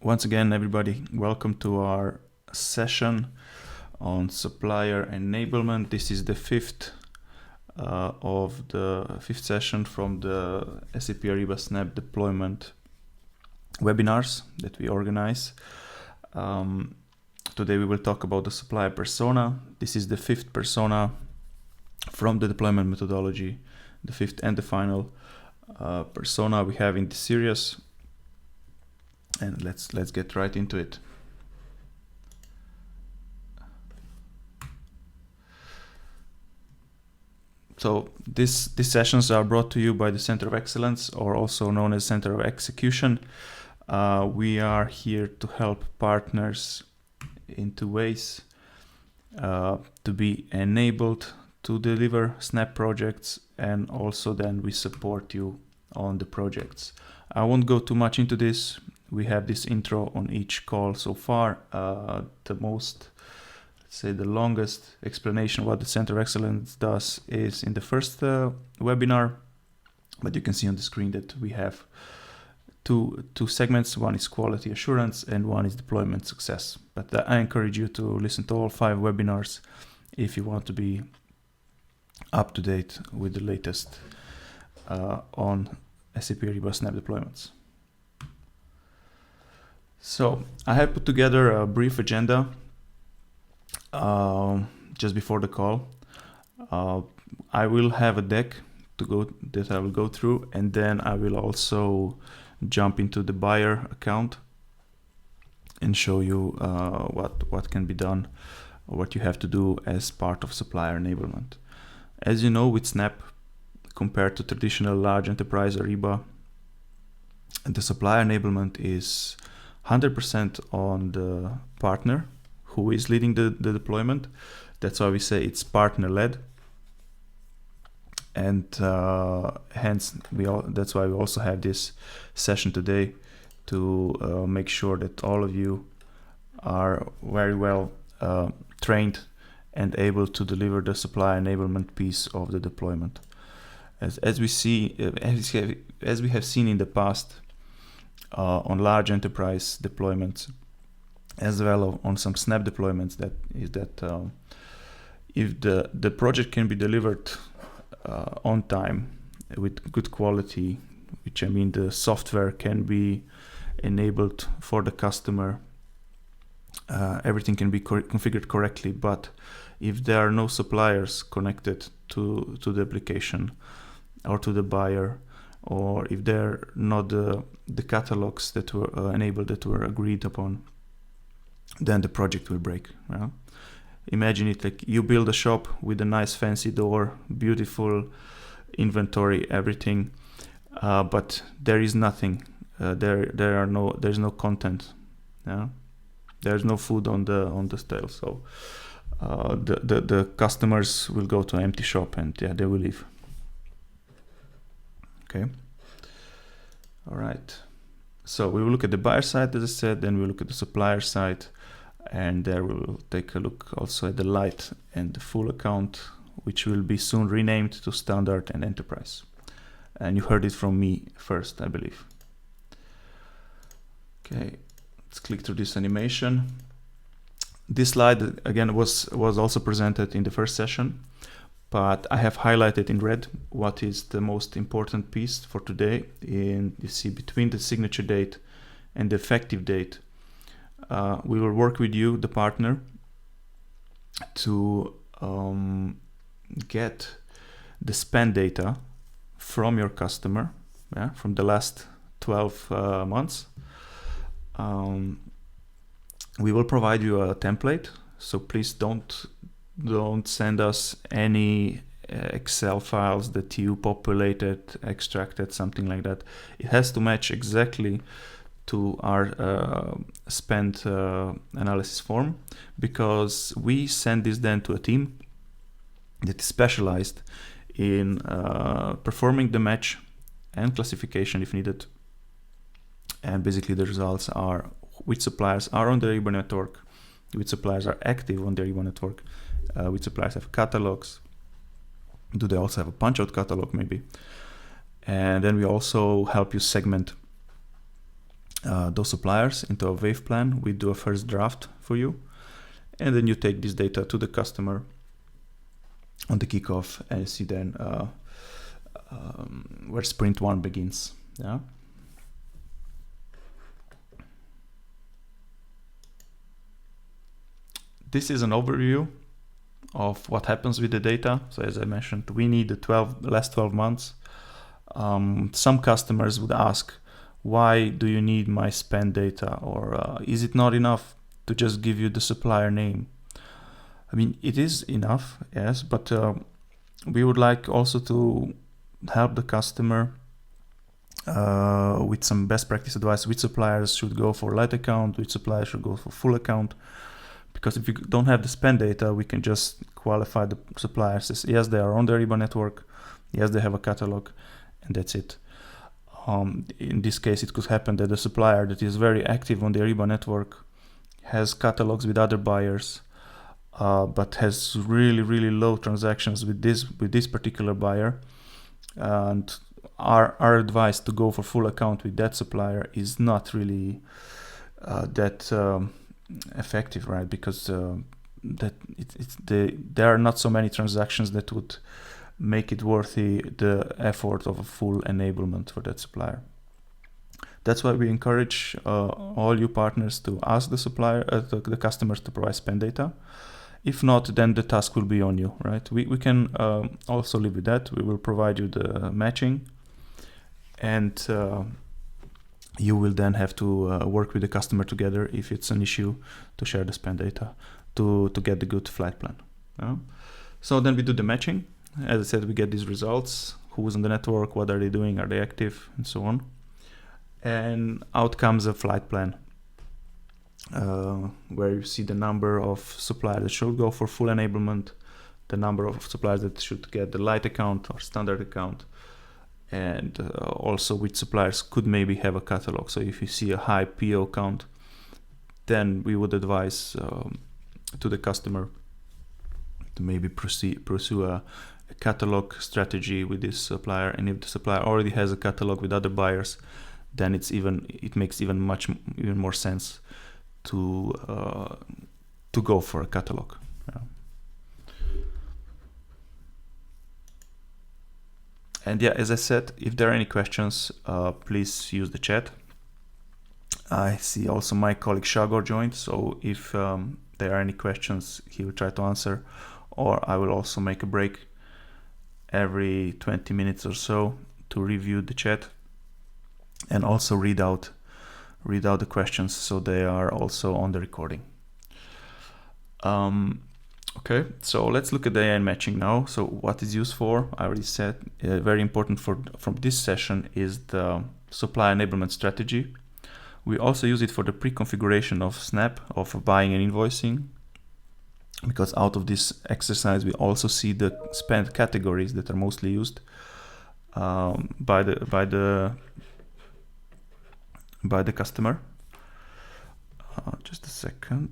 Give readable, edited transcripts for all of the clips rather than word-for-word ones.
Once again, everybody, welcome to our session on supplier enablement. This is the fifth session from the SAP Ariba Snap deployment webinars that we organize. Today we will talk about the supplier persona. This is the fifth persona from the deployment methodology, the fifth and the final persona we have in this series. And let's get right into it. So these sessions are brought to you by the Center of Excellence, or also known as Center of Execution. We are here to help partners in two ways: to be enabled to deliver Snap projects, and also then we support you on the projects. I won't go too much into this. We have this intro on each call so far. The longest explanation what the Center of Excellence does is in the first webinar, but you can see on the screen that we have two segments. One is quality assurance and one is deployment success. But I encourage you to listen to all 5 webinars if you want to be up to date with the latest on SAP Ariba Snap deployments. So I have put together a brief agenda just before the call. I will have a deck that I will go through, and then I will also jump into the buyer account and show you what can be done, or what you have to do as part of supplier enablement. As you know, with Snap, compared to traditional large enterprise Ariba, the supplier enablement is 100% on the partner who is leading the deployment. That's why we say it's partner-led, and hence that's why we also have this session today to make sure that all of you are very well trained and able to deliver the supplier enablement piece of the deployment. As we have seen in the past, on large enterprise deployments, as well on some Snap deployments, if the project can be delivered on time with good quality, which I mean the software can be enabled for the customer, everything can be configured correctly. But if there are no suppliers connected to the application or to the buyer, or if they're not the catalogs that were enabled, that were agreed upon, then the project will break. Yeah? Imagine it like you build a shop with a nice fancy door, beautiful inventory, everything, but there is nothing. There's no content. Yeah? There's no food on the stall. So the customers will go to an empty shop, and they will leave. Okay. All right. So we will look at the buyer side, as I said, then we'll look at the supplier side, and there we will take a look also at the light and the full account, which will be soon renamed to standard and enterprise. And you heard it from me first, I believe. Okay, let's click through this animation. This slide again was also presented in the first session, but I have highlighted in red what is the most important piece for today. And you see between the signature date and the effective date, we will work with you, the partner, to get the spend data from your customer, from the last 12 months. We will provide you a template, so please don't send us any Excel files that you populated, extracted, something like that. It has to match exactly to our spend analysis form, because we send this then to a team that is specialized in performing the match and classification if needed. And basically the results are which suppliers are on the Ariba network, which suppliers are active on the Ariba network, which suppliers have catalogs, do they also have a punch-out catalog maybe, and then we also help you segment those suppliers into a wave plan. We do a first draft for you, and then you take this data to the customer on the kickoff, and you see then where sprint 1 begins. Yeah. This is an overview of what happens with the data. So as I mentioned, we need the last 12 months. Some customers would ask, why do you need my spend data? Or is it not enough to just give you the supplier name? I mean, it is enough, yes, but we would like also to help the customer with some best practice advice, which suppliers should go for light account, which suppliers should go for full account. Because if you don't have the spend data, we can just qualify the suppliers as, yes, they are on the Ariba network, yes, they have a catalog, and that's it. In this case, it could happen that the supplier that is very active on the Ariba network has catalogs with other buyers, but has really, really low transactions with this particular buyer. And our advice to go for full account with that supplier is not really that effective, right? Because there are not so many transactions that would make it worthy the effort of a full enablement for that supplier. That's why we encourage all you partners to ask the supplier, the customers to provide spend data. If not, then the task will be on you, right? We can also live with that. We will provide you the matching, and you will then have to work with the customer together if it's an issue to share the spend data to get the good flight plan. So then we do the matching. As I said, we get these results: who's on the network, what are they doing, are they active, and so on. And out comes a flight plan where you see the number of suppliers that should go for full enablement, the number of suppliers that should get the light account or standard account, and also which suppliers could maybe have a catalog. So if you see a high PO count, then we would advise to the customer to maybe pursue a catalog strategy with this supplier. And if the supplier already has a catalog with other buyers, then it makes even more sense to go for a catalog. Yeah. And yeah, as I said, if there are any questions, please use the chat. I see also my colleague Shagor joined, so if there are any questions, he will try to answer, or I will also make a break every 20 minutes or so to review the chat and also read out the questions, so they are also on the recording. Okay, so let's look at the AI matching now. So what is used for? I already said, very important from this session is the supply enablement strategy. We also use it for the pre-configuration of Snap, of buying and invoicing, because out of this exercise we also see the spend categories that are mostly used by the customer. Just a second.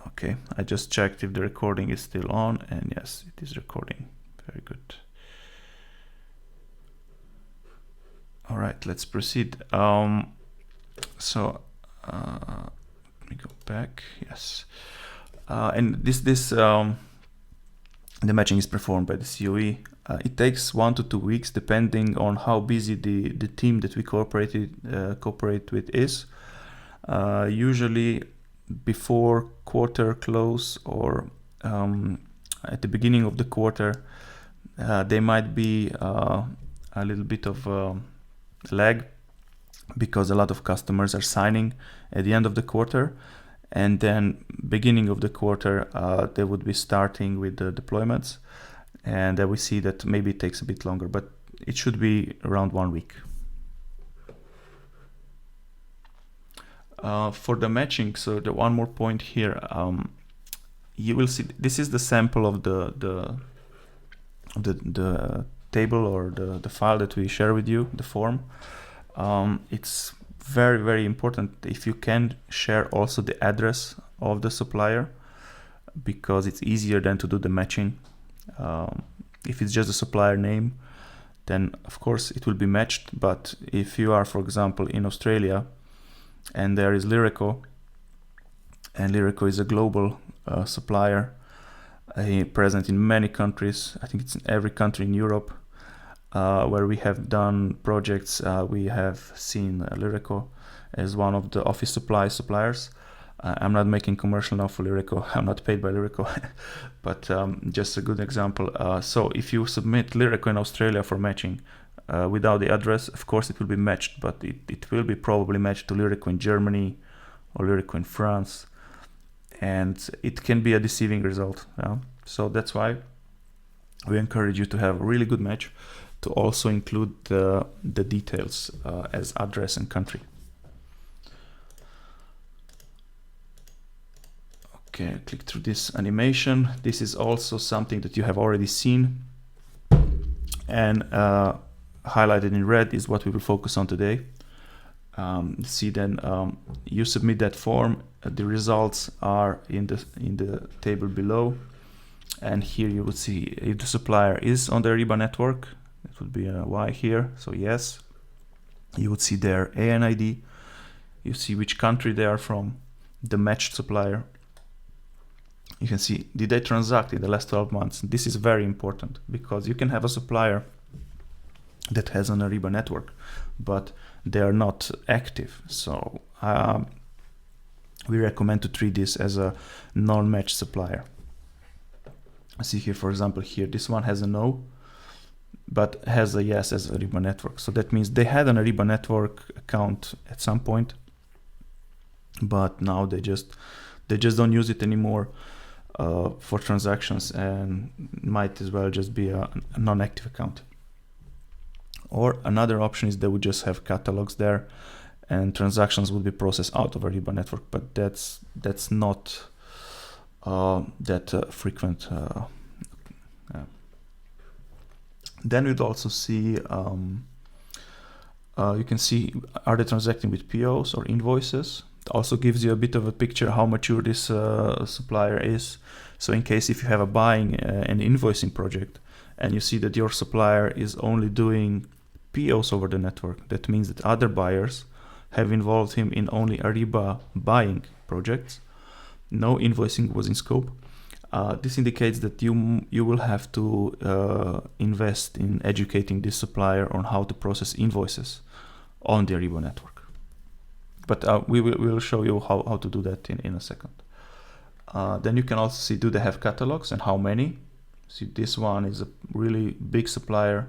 Okay, I just checked if the recording is still on, and yes, it is recording. Very good. All right, let's proceed. Let me go back. Yes, and this the matching is performed by the COE. It takes 1 to 2 weeks, depending on how busy the team that we cooperate with is. Usually before quarter close or at the beginning of the quarter, there might be a little bit of lag, because a lot of customers are signing at the end of the quarter, and then beginning of the quarter they would be starting with the deployments, and we see that maybe it takes a bit longer, but it should be around 1 week. For the matching, so the one more point here, you will see this is the sample of the table or the file that we share with you, the form. It's very, very important if you can share also the address of the supplier, because it's easier then to do the matching. If it's just a supplier name, then of course it will be matched. But if you are, for example, in Australia and there is Lyrico, and Lyrico is a global supplier present in many countries, I think it's in every country in Europe where we have done projects, we have seen Lyrico as one of the office supply suppliers. I'm not making commercial now for Lyrico. I'm not paid by Lyrico, but just a good example. So if you submit Lyrico in Australia for matching without the address, of course it will be matched, but it will be probably matched to Lyrico in Germany or Lyrico in France, and it can be a deceiving result. So that's why we encourage you to have a really good match, to also include the details as address and country. Okay, click through this animation. This is also something that you have already seen, and highlighted in red is what we will focus on today. See then, you submit that form. The results are in the table below, and here you will see if the supplier is on the Ariba network. It would be a Y here, so yes. You would see their ANID. You see which country they are from, the matched supplier. You can see, did they transact in the last 12 months? This is very important, because you can have a supplier that has an Ariba network, but they are not active. So we recommend to treat this as a non-matched supplier. See here, for example, here, this one has a no, but has a yes as Ariba network. So that means they had an Ariba network account at some point, but now they just don't use it anymore for transactions, and might as well just be a non-active account. Or another option is they would just have catalogs there, and transactions would be processed out of Ariba network, but that's not that frequent. Then we'd also see, you can see, are they transacting with POs or invoices? It also gives you a bit of a picture how mature this supplier is. So in case if you have a buying and invoicing project, and you see that your supplier is only doing POs over the network, that means that other buyers have involved him in only Ariba buying projects. No invoicing was in scope. This indicates that you will have to invest in educating this supplier on how to process invoices on the Ariba network. But we will show you how to do that in a second. Then you can also see, do they have catalogs and how many? See, this one is a really big supplier,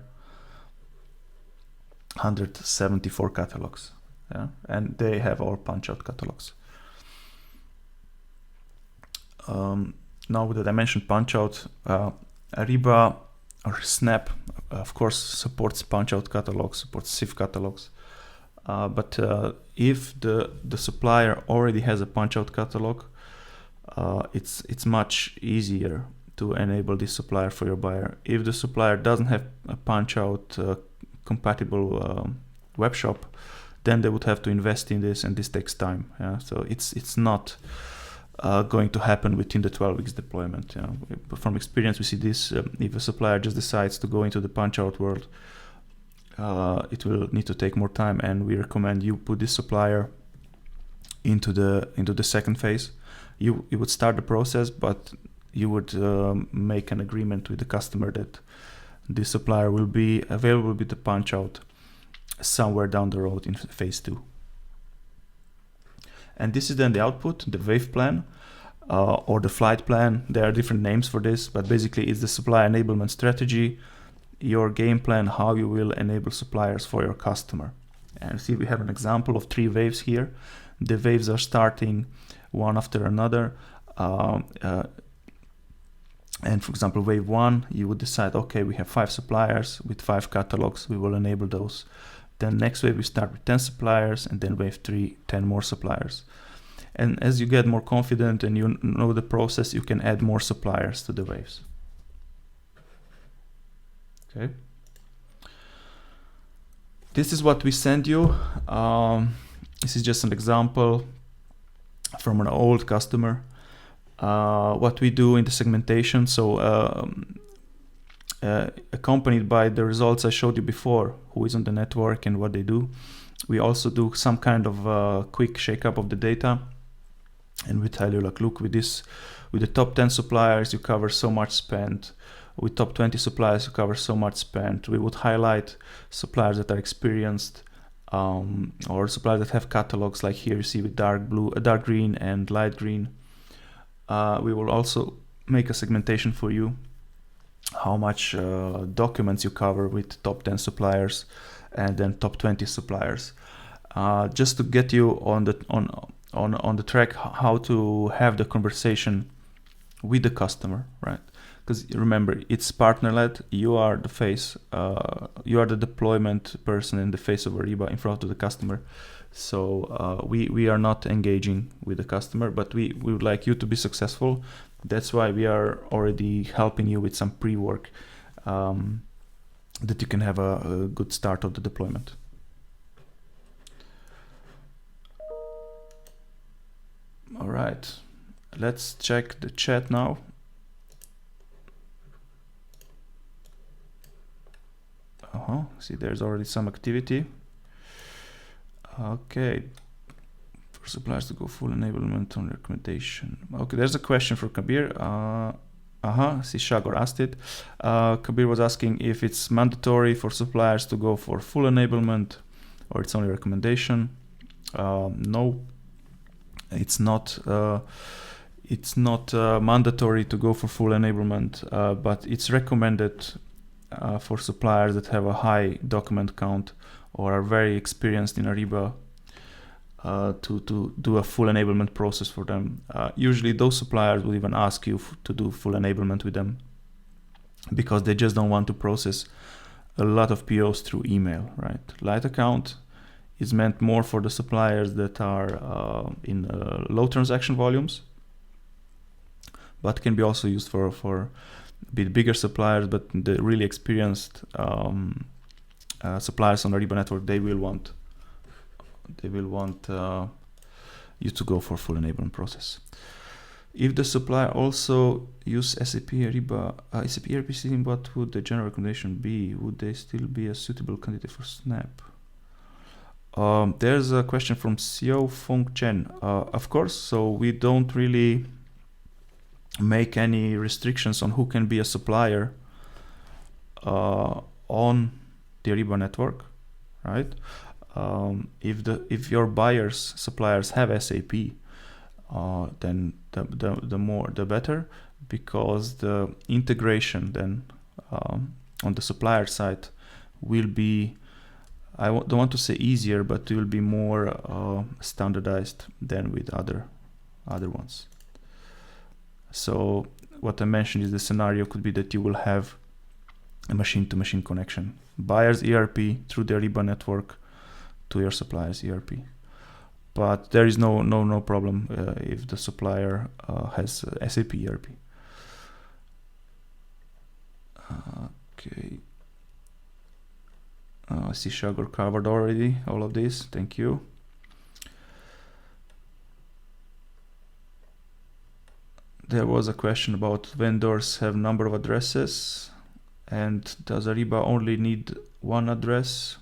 174 catalogs, and they have all punch-out catalogs. Now that I mentioned punch-out, Ariba or Snap, of course, supports punch-out catalogs, supports SIF catalogs. But if the supplier already has a punch-out catalog, it's much easier to enable this supplier for your buyer. If the supplier doesn't have a punch-out compatible web shop, then they would have to invest in this, and this takes time. So it's not going to happen within the 12 weeks deployment. But from experience, we see this. If a supplier just decides to go into the punch-out world, it will need to take more time, and we recommend you put this supplier into the second phase. You would start the process, but you would make an agreement with the customer that this supplier will be available with the punch out somewhere down the road in phase 2. And this is then the output, the wave plan or the flight plan. There are different names for this, but basically it's the supply enablement strategy, your game plan, how you will enable suppliers for your customer. And see, we have an example of 3 waves here. The waves are starting one after another. And for example, wave 1, you would decide, okay, we have 5 suppliers with 5 catalogs, we will enable those. Then next wave we start with 10 suppliers, and then wave 3, 10 more suppliers. And as you get more confident and you know the process, you can add more suppliers to the waves. Okay. This is what we send you. This is just an example from an old customer. What we do in the segmentation, so accompanied by the results I showed you before, who is on the network and what they do. We also do some kind of quick shakeup of the data, and we tell you, like, look, with the top 10 suppliers, you cover so much spent. With top 20 suppliers, you cover so much spent. We would highlight suppliers that are experienced, or suppliers that have catalogs, like here you see with dark green and light green. We will also make a segmentation for you, how much documents you cover with top 10 suppliers and then top 20 suppliers, just to get you on the track how to have the conversation with the customer, right? Because remember, it's partner-led. You are the face, you are the deployment person in the face of Ariba in front of the customer. So we are not engaging with the customer, but we would like you to be successful. That's why we are already helping you with some pre-work, that you can have a good start of the deployment. All right, let's check the chat now. See, there's already some activity. Okay, for suppliers to go full enablement on recommendation. Okay, there's a question for Kabir. See, Shagor asked it. Kabir was asking if it's mandatory for suppliers to go for full enablement or it's only a recommendation. No, it's not. It's not mandatory to go for full enablement, but it's recommended for suppliers that have a high document count or are very experienced in Ariba, to do a full enablement process for them. Usually those suppliers will even ask you to do full enablement with them because they just don't want to process a lot of POs through email, right? Light account is meant more for the suppliers that are in low transaction volumes, but can be also used for a bit bigger suppliers. But the really experienced suppliers on the Ariba network, they will want you to go for full enablement process. If the supplier also use SAP Ariba, SAP ERP system, what would the general recommendation be? Would they still be a suitable candidate for Snap? There's a question from Xiao Feng Chen. Of course, so we don't really make any restrictions on who can be a supplier on the Ariba network, right? If your suppliers have SAP, then the more the better, because the integration then on the supplier side will be, I don't want to say easier, but it will be more standardized than with other ones. So what I mentioned is the scenario could be that you will have a machine-to-machine connection, buyer's ERP through the Ariba network to your supplier's ERP. But there is no problem if the supplier has SAP ERP. Okay. I see Shagor covered already all of this. Thank you. There was a question about vendors have number of addresses, and does Ariba only need one address?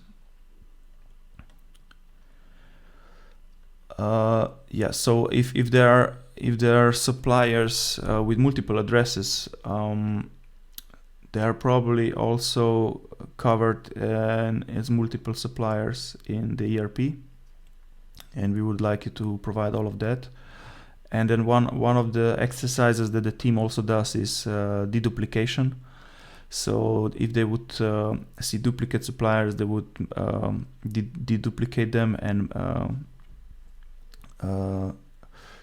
Yeah. So if there are suppliers with multiple addresses, they are probably also covered as multiple suppliers in the ERP, and we would like you to provide all of that. And then one of the exercises that the team also does is deduplication. So if they would see duplicate suppliers, they would deduplicate them and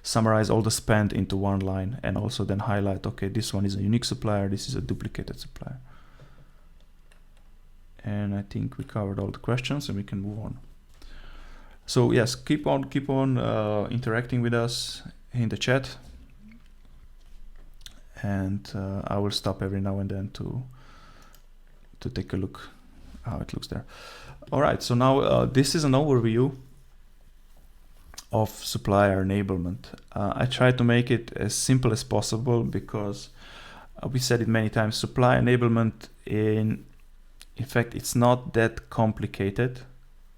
summarize all the spend into one line, and also then highlight, okay, this one is a unique supplier, this is a duplicated supplier. And I think we covered all the questions, and we can move on. So yes, keep on interacting with us in the chat, and I will stop every now and then to take a look how it looks there. All right, so now this is an overview of supplier enablement. I try to make it as simple as possible because we said it many times, supply enablement in fact, it's not that complicated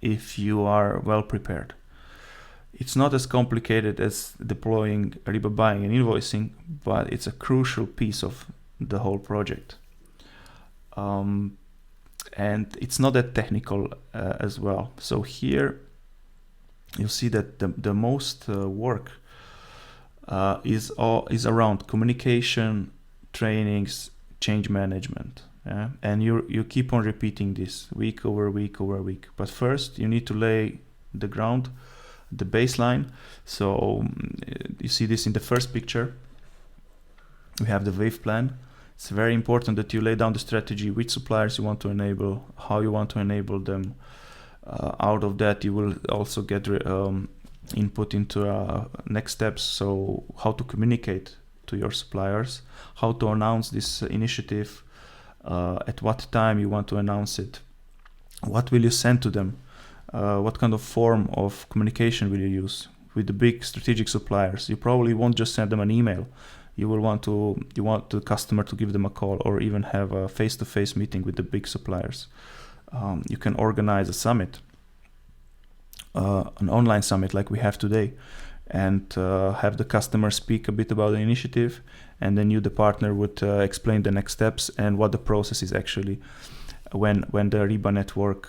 if you are well prepared. It's not as complicated as deploying Ariba buying and invoicing, but it's a crucial piece of the whole project. And it's not that technical as well. So here you'll see that the most work is around communication, trainings, change management. And you keep on repeating this week over week over week. But first you need to lay the ground, the baseline. So you see this in the first picture. We have the wave plan. It's very important that you lay down the strategy, which suppliers you want to enable, how you want to enable them. Out of that, you will also get input into next steps. So how to communicate to your suppliers, how to announce this initiative, at what time you want to announce it, what will you send to them, what kind of form of communication will you use. With the big strategic suppliers, you probably won't just send them an email. You want the customer to give them a call, or even have a face-to-face meeting with the big suppliers. You can organize a summit, an online summit like we have today, and have the customer speak a bit about the initiative, and then you, the partner, would explain the next steps and what the process is actually when the Ariba network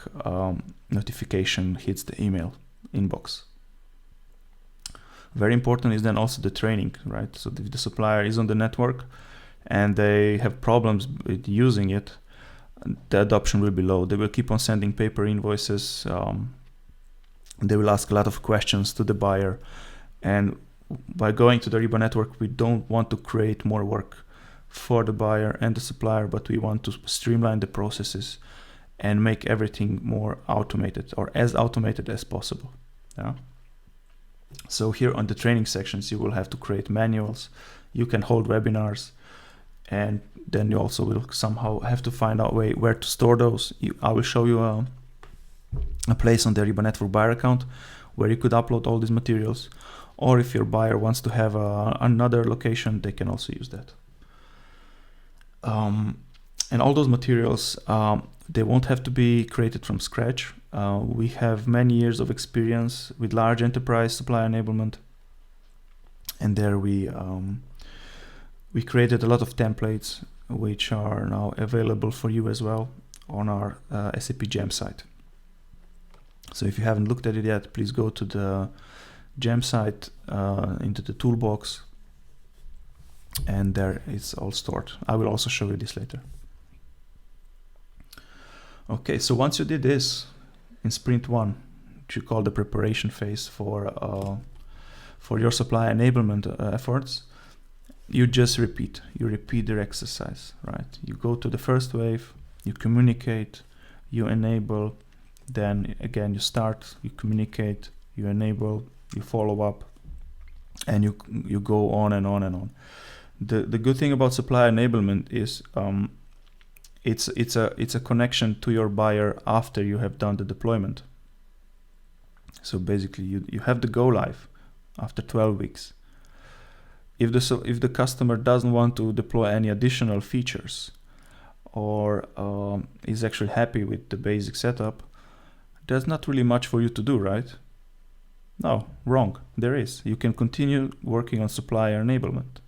notification hits the email inbox. Very important is then also the training, right? So if the supplier is on the network and they have problems with using it, the adoption will be low. They will keep on sending paper invoices. They will ask a lot of questions to the buyer. And by going to the Ariba network, we don't want to create more work for the buyer and the supplier, but we want to streamline the processes and make everything more automated, or as automated as possible. Yeah. So here on the training sections, you will have to create manuals. You can hold webinars, and then you also will somehow have to find out where to store those. I will show you a place on the Ariba network buyer account where you could upload all these materials. Or if your buyer wants to have another location, they can also use that. And all those materials, they won't have to be created from scratch. We have many years of experience with large enterprise supply enablement, and there we created a lot of templates which are now available for you as well on our SAP Gem site. So if you haven't looked at it yet, please go to the Gem site, into the toolbox, and there it's all stored. I will also show you this later. Okay, so once you did this in sprint 1, which you call the preparation phase for your supply enablement efforts, you just repeat. You repeat the exercise, right? You go to the first wave, you communicate, you enable, then again you start, you communicate, you enable, you follow up, and you go on and on and on. The good thing about supply enablement is it's a connection to your buyer after you have done the deployment. So basically you have the go live after 12 weeks. If the customer doesn't want to deploy any additional features, or is actually happy with the basic setup, there's not really much for you to do, right? No, wrong. There is. You can continue working on supplier enablement.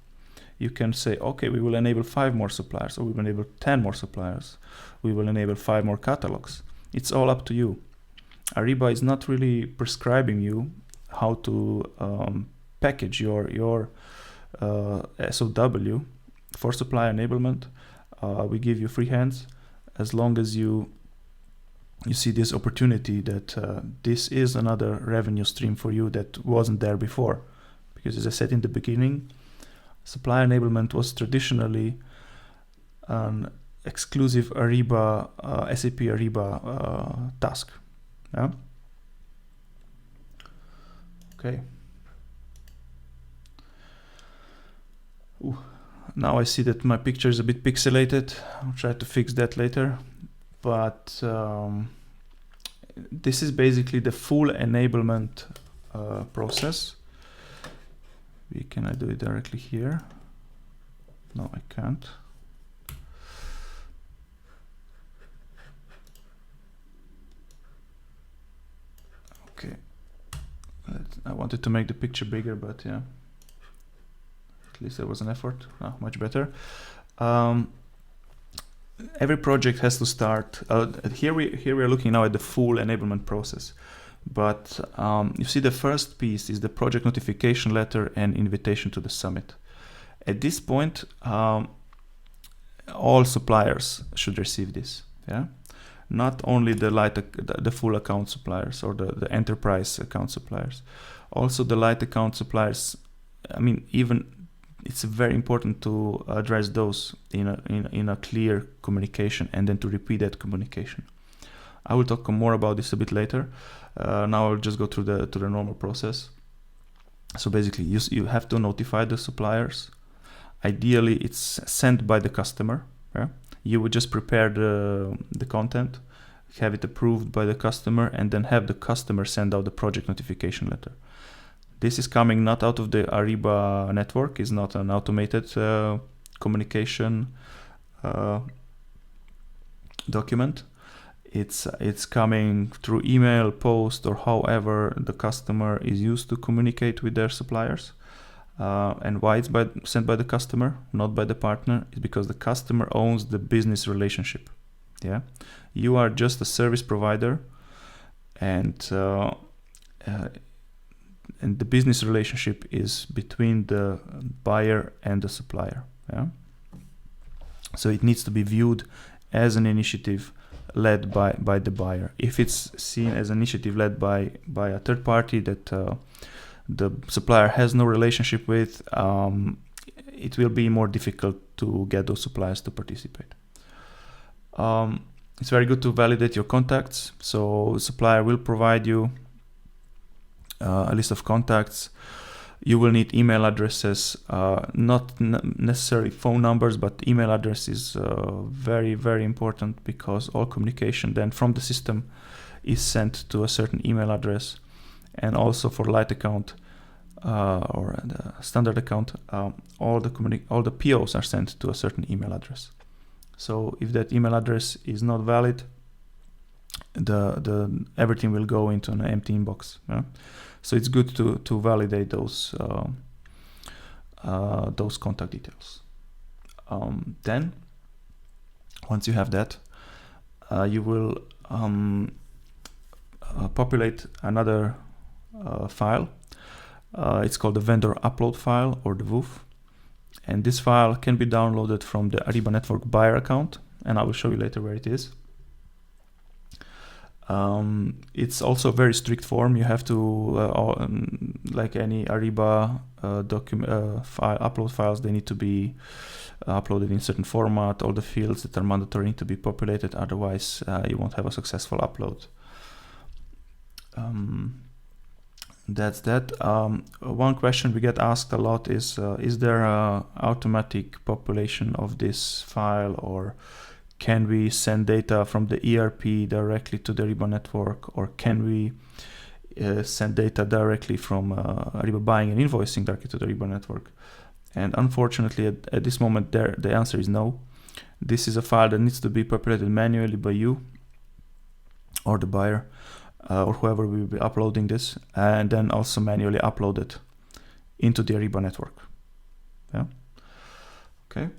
You can say, okay, we will enable 5 more suppliers, or we will enable 10 more suppliers. We will enable 5 more catalogs. It's all up to you. Ariba is not really prescribing you how to package your SOW for supplier enablement. We give you free hands as long as you see this opportunity that this is another revenue stream for you that wasn't there before. Because as I said in the beginning, supply enablement was traditionally an exclusive Ariba, SAP Ariba task. Yeah. Okay. Ooh. Now I see that my picture is a bit pixelated. I'll try to fix that later. But this is basically the full enablement process. Can I do it directly here? No, I can't. I wanted to make the picture bigger, but yeah, at least there was an effort. Much better. Every project has to start. Here we are looking now at the full enablement process. But you see, the first piece is the project notification letter and invitation to the summit. At this point, all suppliers should receive this. Yeah, not only the full account suppliers or the enterprise account suppliers, also the light account suppliers. I mean, even it's very important to address those in a clear communication and then to repeat that communication. I will talk more about this a bit later. Now I'll just go through the normal process. So basically, you have to notify the suppliers. Ideally, it's sent by the customer. Yeah? You would just prepare the content, have it approved by the customer, and then have the customer send out the project notification letter. This is coming not out of the Ariba network. It's not an automated communication document. It's coming through email, post, or however the customer is used to communicate with their suppliers. And why it's sent by the customer, not by the partner, is because the customer owns the business relationship. Yeah, you are just a service provider, and the business relationship is between the buyer and the supplier. Yeah, so it needs to be viewed as an initiative led by the buyer. If it's seen as an initiative led by a third party that the supplier has no relationship with, it will be more difficult to get those suppliers to participate. It's very good to validate your contacts. So the supplier will provide you a list of contacts. You will need email addresses, not necessarily phone numbers, but email address is very, very important, because all communication then from the system is sent to a certain email address. And also for light account or the standard account, all the POs are sent to a certain email address. So if that email address is not valid, the everything will go into an empty inbox. Yeah? So it's good to validate those contact details. Then, once you have that, you will populate another file. It's called the vendor upload file, or the WUF. And this file can be downloaded from the Ariba Network buyer account, and I will show you later where it is. It's also a very strict form. You have to, like any Ariba upload files, they need to be uploaded in certain format. All the fields that are mandatory need to be populated, otherwise you won't have a successful upload. That's that. One question we get asked a lot is there a automatic population of this file, or can we send data from the ERP directly to the Ariba network, or can we send data directly from Ariba buying and invoicing directly to the Ariba network? And unfortunately, at this moment, the answer is no. This is a file that needs to be populated manually by you or the buyer, or whoever will be uploading this, and then also manually uploaded into the Ariba network. Yeah. Okay.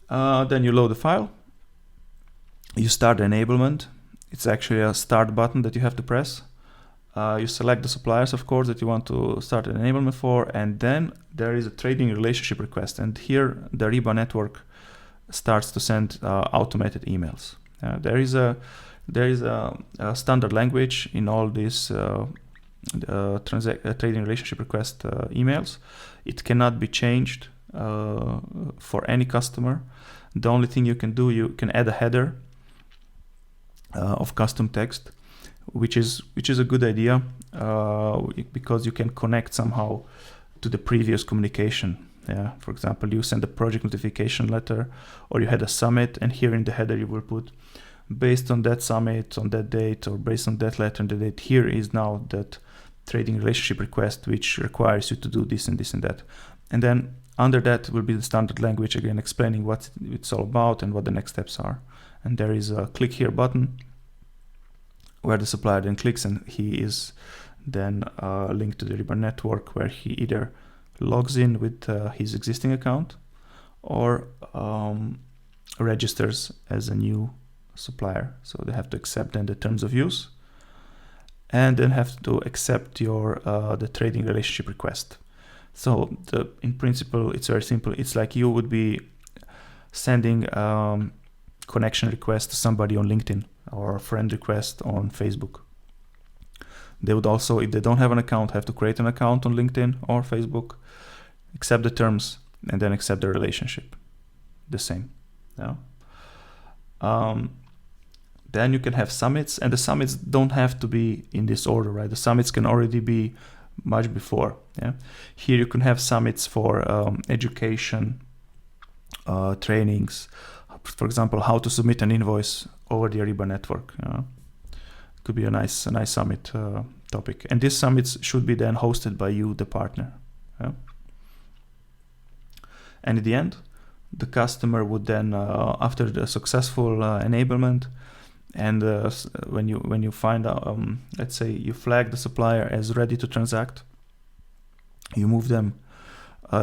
Then you load the file. You start the enablement. It's actually a start button that you have to press. You select the suppliers, of course, that you want to start an enablement for, and then there is a trading relationship request. And here the Ariba network starts to send automated emails. There is a standard language in all these trading relationship request emails. It cannot be changed for any customer. The only thing you can do, you can add a header of custom text, which is a good idea because you can connect somehow to the previous communication. Yeah, for example, you send a project notification letter, or you had a summit, and here in the header you will put, based on that summit, on that date, or based on that letter and the date, here is now that trading relationship request, which requires you to do this and this and that. And then under that will be the standard language, again, explaining what it's all about and what the next steps are. And there is a click here button where the supplier then clicks, and he is then a link to the Ariba network where he either logs in with his existing account or registers as a new supplier. So they have to accept then the terms of use, and then have to accept your the trading relationship request. So in principle, it's very simple. It's like you would be sending connection request to somebody on LinkedIn or a friend request on Facebook. They would also, if they don't have an account, have to create an account on LinkedIn or Facebook, accept the terms, and then accept the relationship. The same. Yeah. Then you can have summits, and the summits don't have to be in this order, right? The summits can already be much before. Yeah. Here you can have summits for education, trainings, for example, how to submit an invoice over the Ariba network. Could be a nice summit topic. And these summits should be then hosted by you, the partner. Yeah. And at the end, the customer would then, after the successful enablement, and when you find out, let's say you flag the supplier as ready to transact, you move them.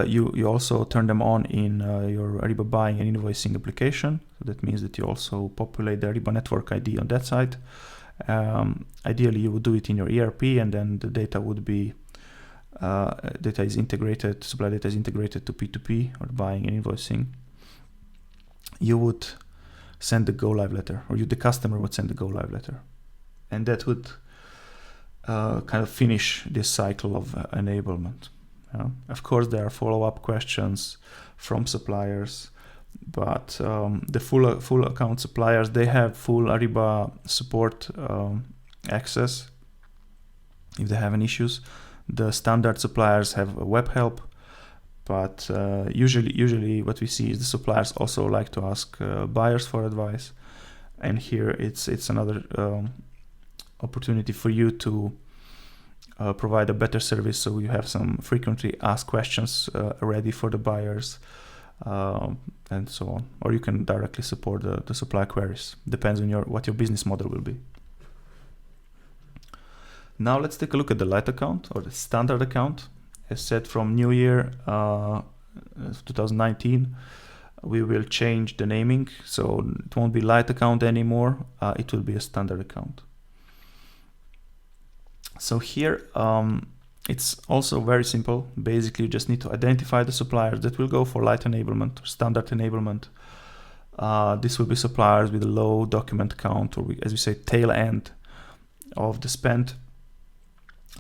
You also turn them on in your Ariba buying and invoicing application. So that means that you also populate the Ariba network ID on that side. Ideally, you would do it in your ERP, and then the data would be data is integrated. Supply data is integrated to P2P or buying and invoicing. You would send the go live letter, or the customer would send the go live letter, and that would kind of finish this cycle of enablement. Of course, there are follow-up questions from suppliers, but the full account suppliers, they have full Ariba support access if they have any issues. The standard suppliers have web help, but usually what we see is the suppliers also like to ask buyers for advice, and here it's another opportunity for you to provide a better service, so you have some frequently asked questions ready for the buyers, and so on. Or you can directly support the supply queries. Depends on what your business model will be. Now let's take a look at the light account or the standard account. As said, from New Year 2019, we will change the naming, so it won't be light account anymore. It will be a standard account. So here, it's also very simple. Basically, you just need to identify the suppliers that will go for light enablement or standard enablement. This will be suppliers with a low document count, or as we say, tail end of the spend.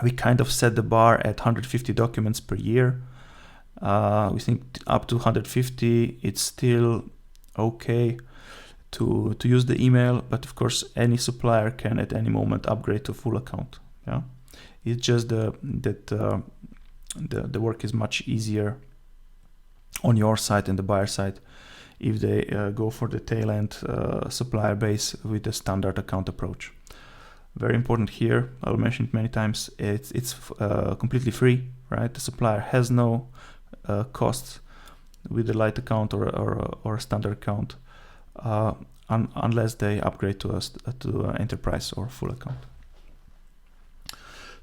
We kind of set the bar at 150 documents per year. We think up to 150, it's still okay to use the email, but of course, any supplier can at any moment upgrade to full account. Yeah, it's just that the work is much easier on your side and the buyer side if they go for the tail end supplier base with the standard account approach. Very important here, I'll mention it many times, it's completely free, right? The supplier has no costs with the light account or a standard account unless they upgrade to enterprise or full account.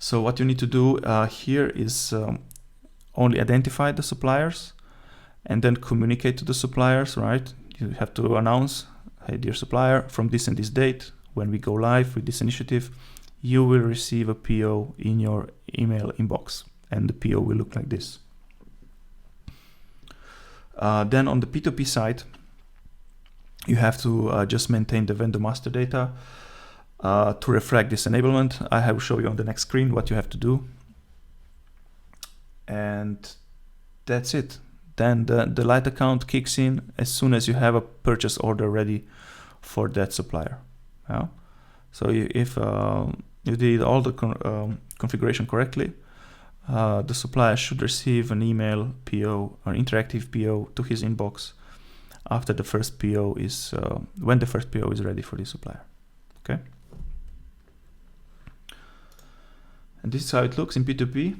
So what you need to do here is only identify the suppliers and then communicate to the suppliers, right? You have to announce, hey, dear supplier, from this and this date, when we go live with this initiative, you will receive a PO in your email inbox, and the PO will look like this. Then on the P2P side, you have to just maintain the vendor master data to reflect this enablement. I will show you on the next screen what you have to do. And that's it. Then the light account kicks in as soon as you have a purchase order ready for that supplier. Yeah. So if you did all the configuration correctly, the supplier should receive an email PO or interactive PO to his inbox after the first PO is when the first PO is ready for the supplier. Okay. And this is how it looks in P2P.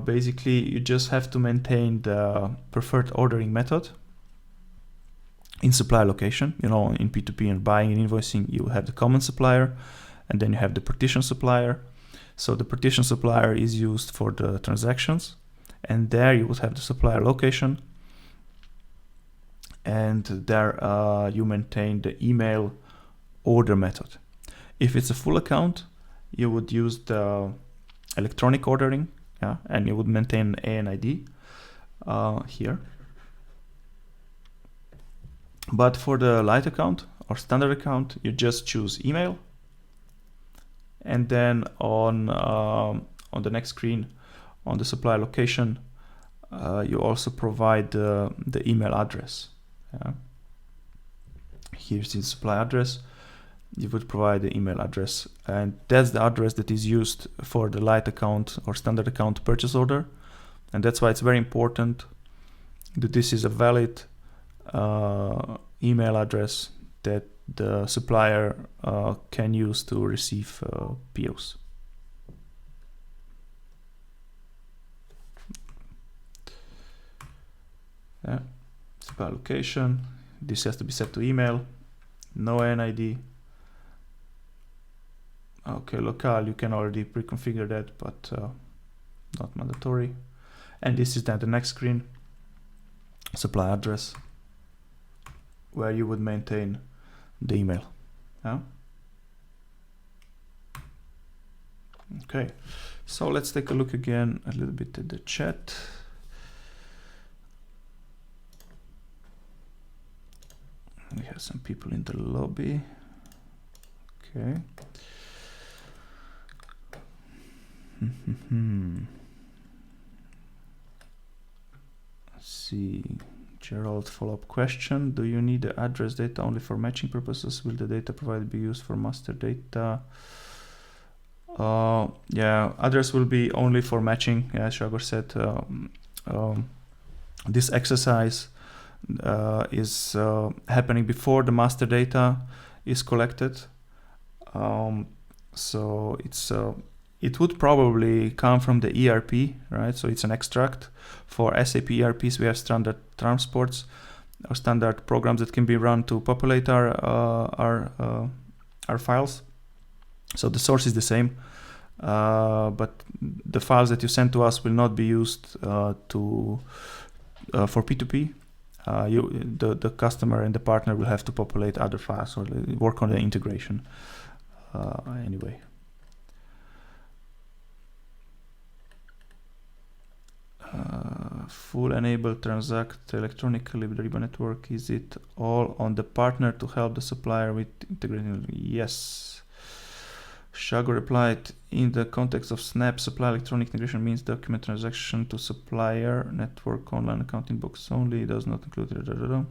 Basically, you just have to maintain the preferred ordering method in supplier location. You know, in P2P and buying and invoicing, you have the common supplier, and then you have the partition supplier. So the partition supplier is used for the transactions, and there you would have the supplier location, and there you maintain the email order method. If it's a full account, you would use the electronic ordering, and you would maintain ANID here. But for the light account or standard account, you just choose email, and then on the next screen, on the supplier location, you also provide the email address. Here's the supply address. You would provide the email address, and that's the address that is used for the light account or standard account purchase order. And that's why it's very important that this is a valid email address that the supplier can use to receive POs. Supply location, this has to be set to email, no ANID. Okay, locale, you can already pre-configure that, but not mandatory. And this is then the next screen, supply address, where you would maintain the email. Okay, so let's take a look again a little bit at the chat. We have some people in the lobby. Okay. Let's see. Gerald, follow-up question. Do you need the address data only for matching purposes? Will the data provided be used for master data? Yeah, address will be only for matching. Yeah, Shagor said this exercise is happening before the master data is collected. So it would probably come from the ERP, right? So it's an extract. For SAP ERPs, we have standard transports or standard programs that can be run to populate our files. So the source is the same, but the files that you send to us will not be used for P2P. The customer and the partner will have to populate other files or work on the integration anyway. Full enabled transact electronically with the Riba network. Is it all on the partner to help the supplier with integrating? Yes. Shagor replied, in the context of Snap, supply electronic integration means document transaction to supplier network online accounting box only. It does not include.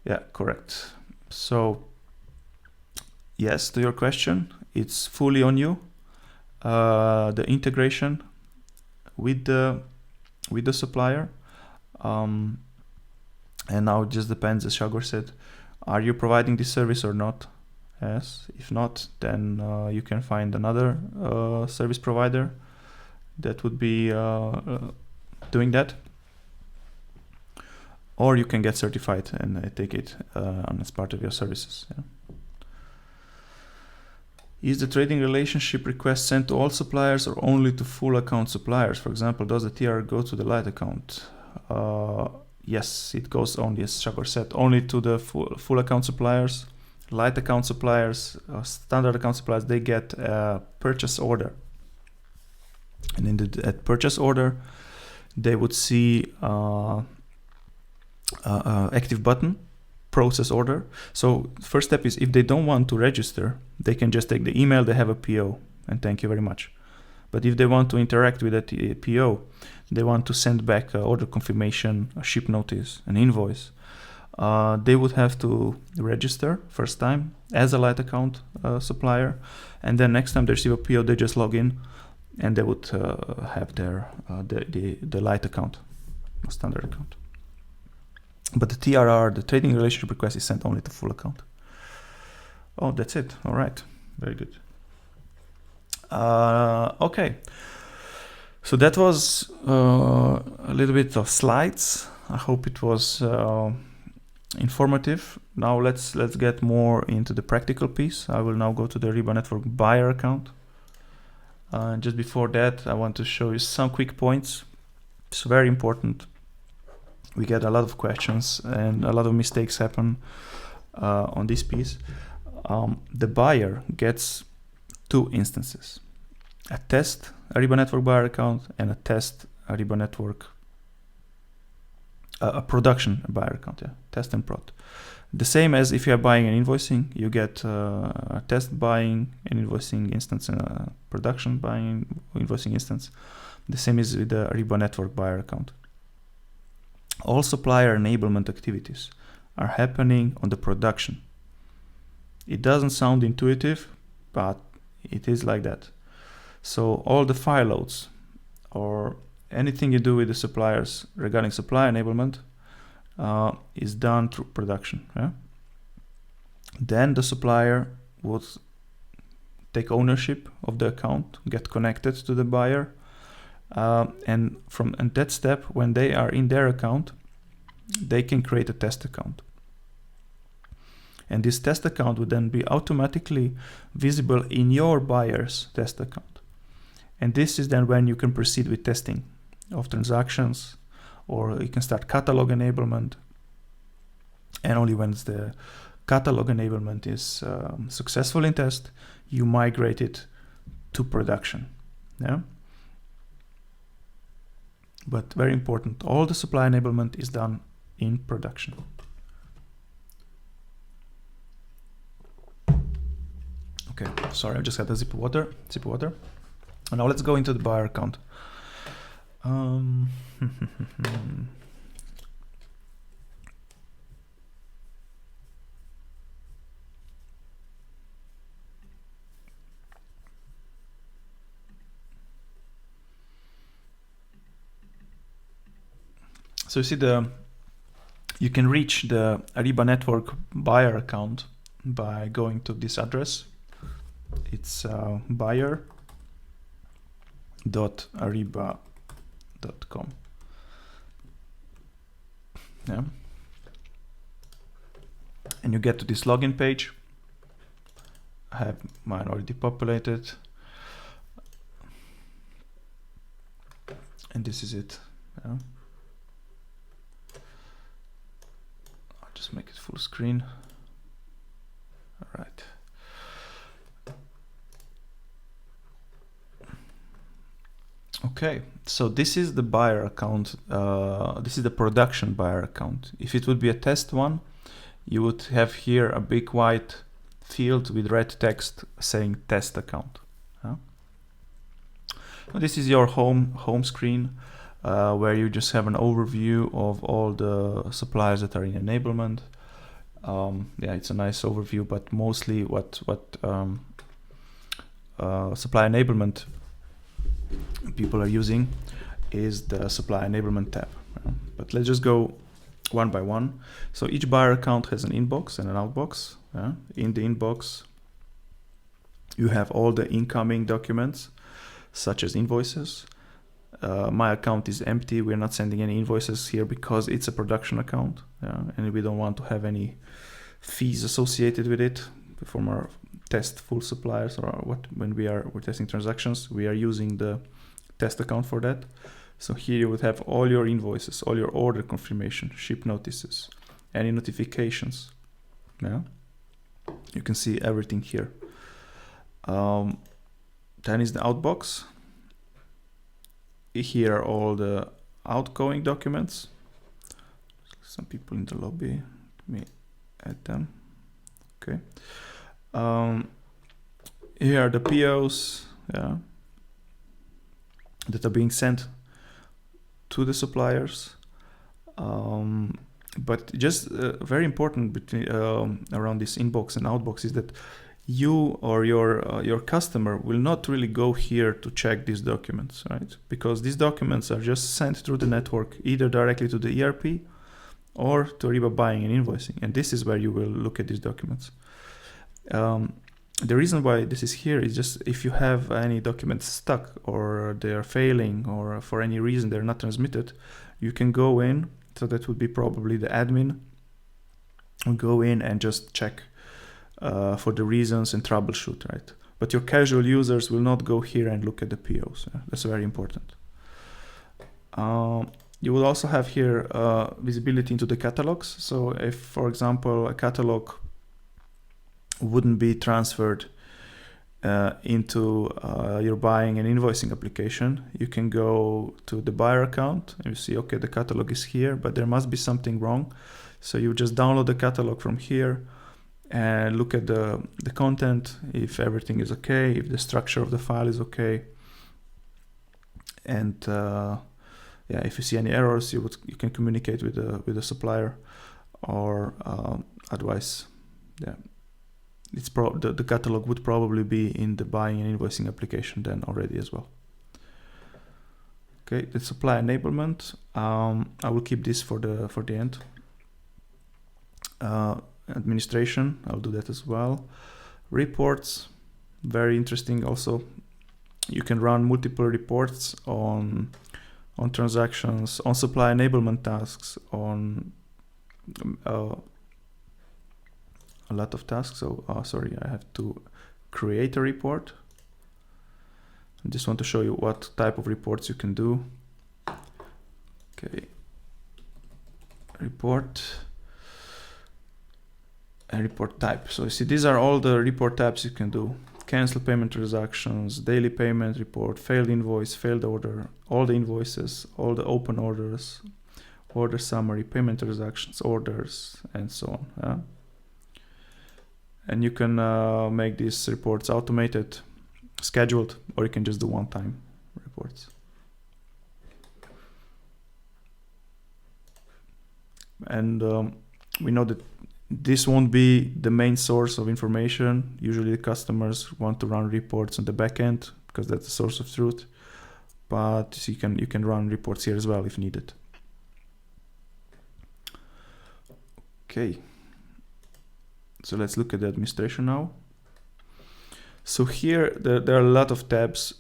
Yeah, correct. So yes, to your question, it's fully on you. The integration with the supplier, and now it just depends, as Shagor said, are you providing this service or not? Yes. If not, then you can find another service provider that would be doing that, or you can get certified and take it as part of your services. Yeah. Is the trading relationship request sent to all suppliers or only to full account suppliers? For example, does the TR go to the light account? Yes, it goes only, as Shagor said, only to the full account suppliers. Light account suppliers, standard account suppliers, they get a purchase order. And in that purchase order, they would see active button, process order. So first step is, if they don't want to register, they can just take the email, they have a PO, and thank you very much. But if they want to interact with that PO, they want to send back an order confirmation, a ship notice, an invoice, they would have to register first time as a light account supplier, and then next time they receive a PO, they just log in and they would have their the light account, standard account. But the TRR, the trading relationship request, is sent only to full account. Oh, that's it. All right, very good. Okay, so that was a little bit of slides. I hope it was informative. Now let's get more into the practical piece. I will now go to the Riba Network buyer account. Just before that, I want to show you some quick points. It's very important. We get a lot of questions and a lot of mistakes happen on this piece. The buyer gets two instances: a test Ariba Network buyer account and a test Ariba Network, a production buyer account, test and prod. The same as if you are buying and invoicing, you get a test buying and invoicing instance and a production buying invoicing instance. The same is with the Ariba Network buyer account. All supplier enablement activities are happening on the production. It doesn't sound intuitive, but it is like that. So all the file loads or anything you do with the suppliers regarding supplier enablement is done through production. Then the supplier would take ownership of the account, get connected to the buyer, and from that step, when they are in their account, they can create a test account. And this test account would then be automatically visible in your buyer's test account. And this is then when you can proceed with testing of transactions, or you can start catalog enablement. And only when the catalog enablement is successful in test, you migrate it to production. But very important, all the supply enablement is done in production. Okay, sorry, I just had a sip of water. And now let's go into the buyer account. So you see you can reach the Ariba Network buyer account by going to this address. It's buyer.ariba.com. And you get to this login page. I have mine already populated. And this is it. I'll just make it full screen. All right. Okay, so this is the buyer account. This is the production buyer account. If it would be a test one, you would have here a big white field with red text saying test account. This is your home screen, where you just have an overview of all the suppliers that are in enablement. It's a nice overview, but mostly what supply enablement people are using is the supply enablement tab. But let's just go one by one. So each buyer account has an inbox and an outbox. In the inbox, you have all the incoming documents, such as invoices. My account is empty. We're not sending any invoices here because it's a production account, and we don't want to have any fees associated with it from our test full suppliers, or when we're testing transactions, we are using the test account for that. So here you would have all your invoices, all your order confirmation, ship notices, any notifications. You can see everything here. Then is the outbox. Here are all the outgoing documents. Some people in the lobby, let me add them. Okay. Here are the POs that are being sent to the suppliers. But just very important between around this inbox and outbox is that you or your customer will not really go here to check these documents, right? Because these documents are just sent through the network, either directly to the ERP or to Ariba buying and invoicing. And this is where you will look at these documents. The reason why this is here is just if you have any documents stuck or they're failing or for any reason they're not transmitted, you can go in. So that would be probably the admin. Go in and just check for the reasons and troubleshoot, right? but your casual users will not go here and look at the POs. That's very important. You will also have here visibility into the catalogs. So if, for example, a catalog wouldn't be transferred into your buying and invoicing application, you can go to the buyer account and you see, okay, the catalog is here, but there must be something wrong. So you just download the catalog from here and look at the content, if everything is okay, if the structure of the file is okay. And yeah, if you see any errors, you can communicate with the supplier, or otherwise, yeah, the catalog would probably be in the buying and invoicing application then already as well. Okay, the supply enablement. I will keep this for the end. Administration, I'll do that as well. Reports, very interesting also. You can run multiple reports on transactions, on supply enablement tasks, on a lot of tasks. So sorry, I have to create a report. I just want to show you what type of reports you can do. Okay, report and report type. So you see, these are all the report types you can do. Cancel payment transactions, daily payment report, failed invoice, failed order, all the invoices, all the open orders, order summary, payment transactions, orders, and so on. Yeah? And you can make these reports automated, scheduled, or you can just do one-time reports. And we know that this won't be the main source of information. Usually the customers want to run reports on the back end because that's the source of truth. But you can run reports here as well if needed. Okay. So let's look at the administration now. So here there are a lot of tabs,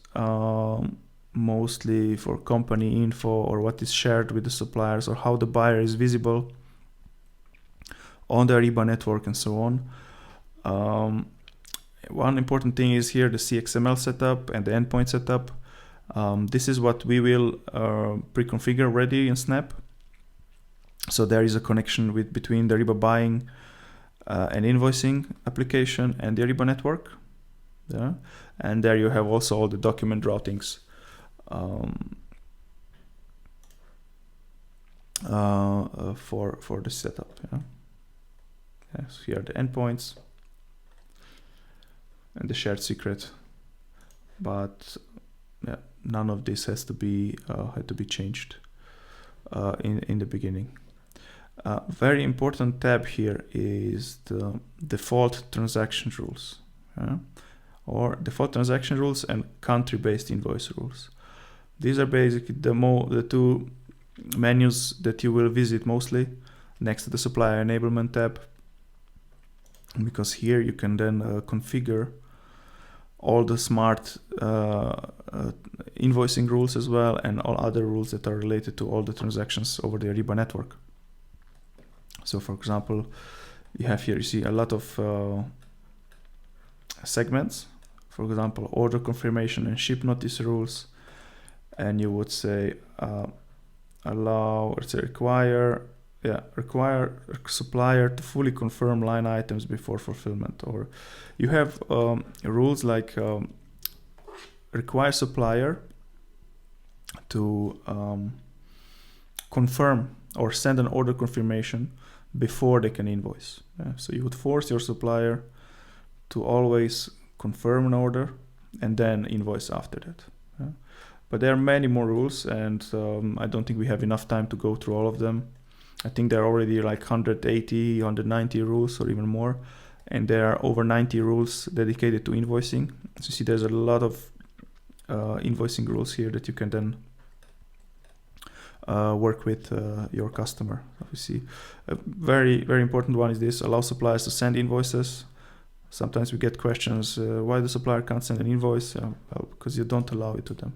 mostly for company info or what is shared with the suppliers or how the buyer is visible on the Ariba network and so on. One important thing is here the CXML setup and the endpoint setup. This is what we will pre-configure already in Snap. So there is a connection between the Ariba buying and invoicing application and the Ariba network. Yeah? And there you have also all the document routings for the setup. Yeah? Yes, here are the endpoints and the shared secret, but yeah, none of this has to be had to be changed in the beginning. Very important tab here is the default transaction rules, or default transaction rules and country-based invoice rules. These are basically the two menus that you will visit mostly next to the supplier enablement tab, because here you can then configure all the smart invoicing rules as well, and all other rules that are related to all the transactions over the Ariba network. So for example, you have here, you see a lot of segments, for example, order confirmation and ship notice rules, and you would say allow, or say require supplier to fully confirm line items before fulfillment. Or you have rules like require supplier to confirm or send an order confirmation before they can invoice. So you would force your supplier to always confirm an order and then invoice after that. But there are many more rules, and I don't think we have enough time to go through all of them. I think there are already like 180, 190 rules or even more, and there are over 90 rules dedicated to invoicing. So you see there's a lot of invoicing rules here that you can then work with your customer. You see a very, very important one is this: allow suppliers to send invoices. Sometimes we get questions, why the supplier can't send an invoice? Well, because you don't allow it to them.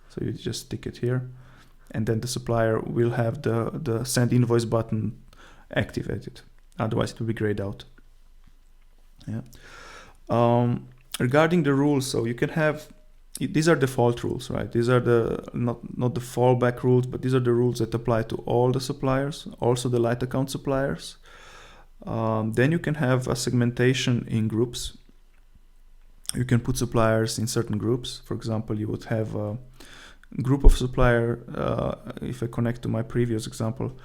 So you just stick it here, and then the supplier will have the send invoice button activated. Otherwise it will be grayed out. Yeah. Regarding the rules, so you can have, these are default rules, right? These are the not the fallback rules, but these are the rules that apply to all the suppliers, also the light account suppliers. Then you can have a segmentation in groups. You can put suppliers in certain groups. For example, you would have a group of supplier, if I connect to my previous example,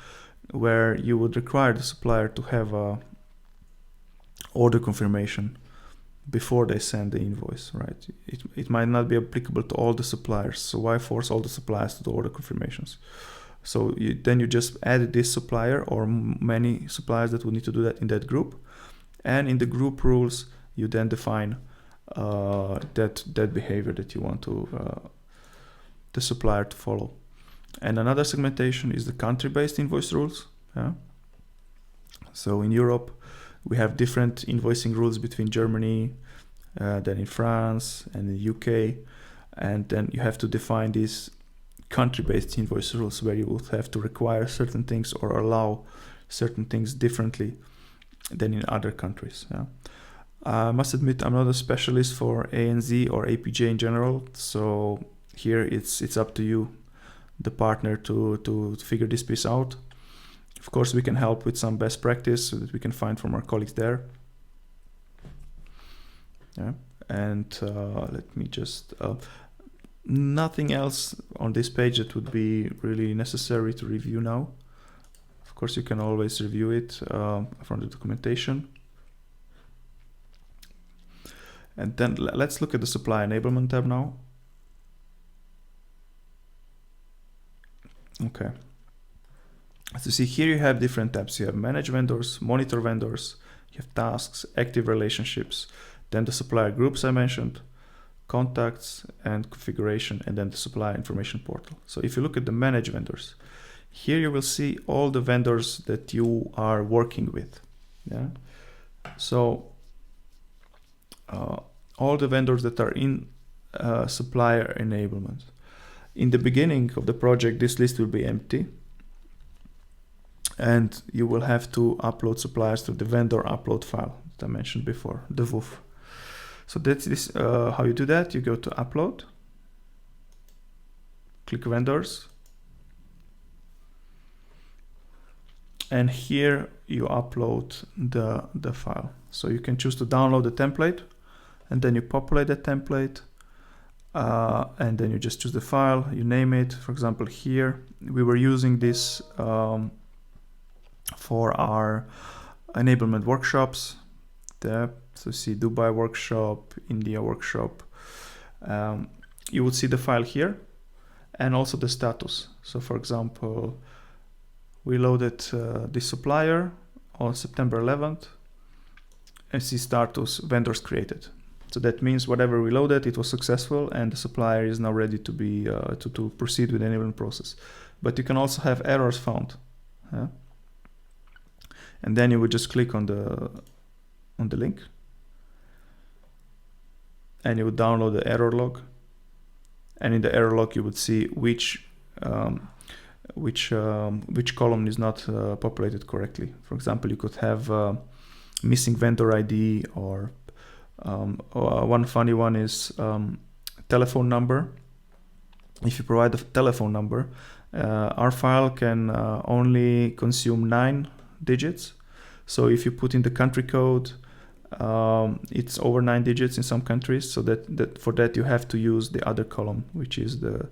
where you would require the supplier to have a order confirmation before they send the invoice, right? It might not be applicable to all the suppliers, so why force all the suppliers to do order confirmations? So then you just add this supplier or many suppliers that will need to do that in that group, and in the group rules you then define that behavior that you want to the supplier to follow. And another segmentation is the country-based invoice rules. Yeah? So in Europe, we have different invoicing rules between Germany, then in France and the UK, and then you have to define these country-based invoice rules where you would have to require certain things or allow certain things differently than in other countries. Yeah? I must admit I'm not a specialist for ANZ or APJ in general, so here it's up to you, the partner, to figure this piece out. Of course, we can help with some best practice that we can find from our colleagues there. Yeah, and let me just, nothing else on this page that would be really necessary to review now. Of course, you can always review it from the documentation. And then let's look at the supply enablement tab now. Okay. As you see here, you have different tabs. You have manage vendors, monitor vendors, you have tasks, active relationships, then the supplier groups I mentioned, contacts and configuration, and then the supplier information portal. So if you look at the manage vendors, here you will see all the vendors that you are working with. Yeah. So all the vendors that are in supplier enablement. In the beginning of the project, this list will be empty, and you will have to upload suppliers to the vendor upload file that I mentioned before, the WUF. So that's this. How you do that? You go to upload, click vendors, and here you upload the file. So you can choose to download the template, and then you populate that template, and then you just choose the file, you name it. For example, here we were using this for our enablement workshops. There, so see Dubai workshop, India workshop. You would see the file here and also the status. So for example, we loaded this supplier on September 11th, and see status vendors created. So that means whatever we loaded, it was successful, and the supplier is now ready to be to proceed with the enablement process. But you can also have errors found, and then you would just click on the link, and you would download the error log. And in the error log, you would see which column is not populated correctly. For example, you could have missing vendor ID, or one funny one is telephone number. If you provide the telephone number, our file can only consume 9 digits. So if you put in the country code, it's over 9 digits in some countries. So that for that you have to use the other column, which is the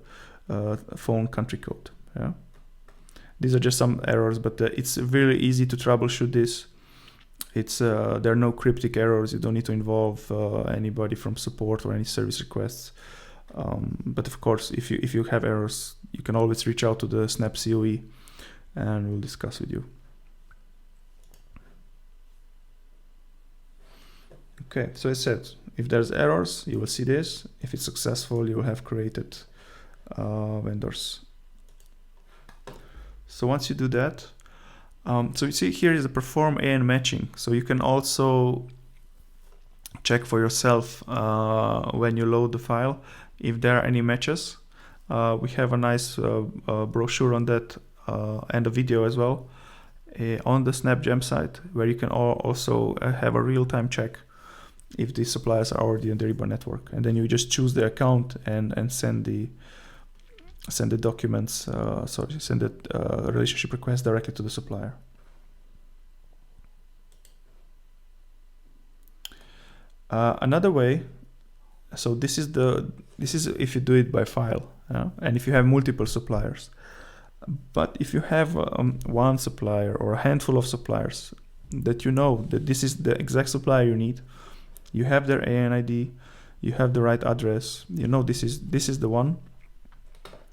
phone country code. Yeah. These are just some errors, but it's really easy to troubleshoot this. It's there are no cryptic errors. You don't need to involve anybody from support or any service requests. But of course, if you have errors, you can always reach out to the Snap COE, and we'll discuss with you. Okay, so I said, if there's errors, you will see this. If it's successful, you will have created vendors. So once you do that, so you see here is the perform AN matching. So you can also check for yourself when you load the file if there are any matches. We have a nice brochure on that and a video as well on the SnapGem site, where you can also have a real-time check if the suppliers are already in the Ariba network, and then you just choose the account and send the documents, send the relationship request directly to the supplier. Another way, so this is if you do it by file, and if you have multiple suppliers. But if you have one supplier or a handful of suppliers that you know that this is the exact supplier you need, you have their ANID, you have the right address, you know this is the one.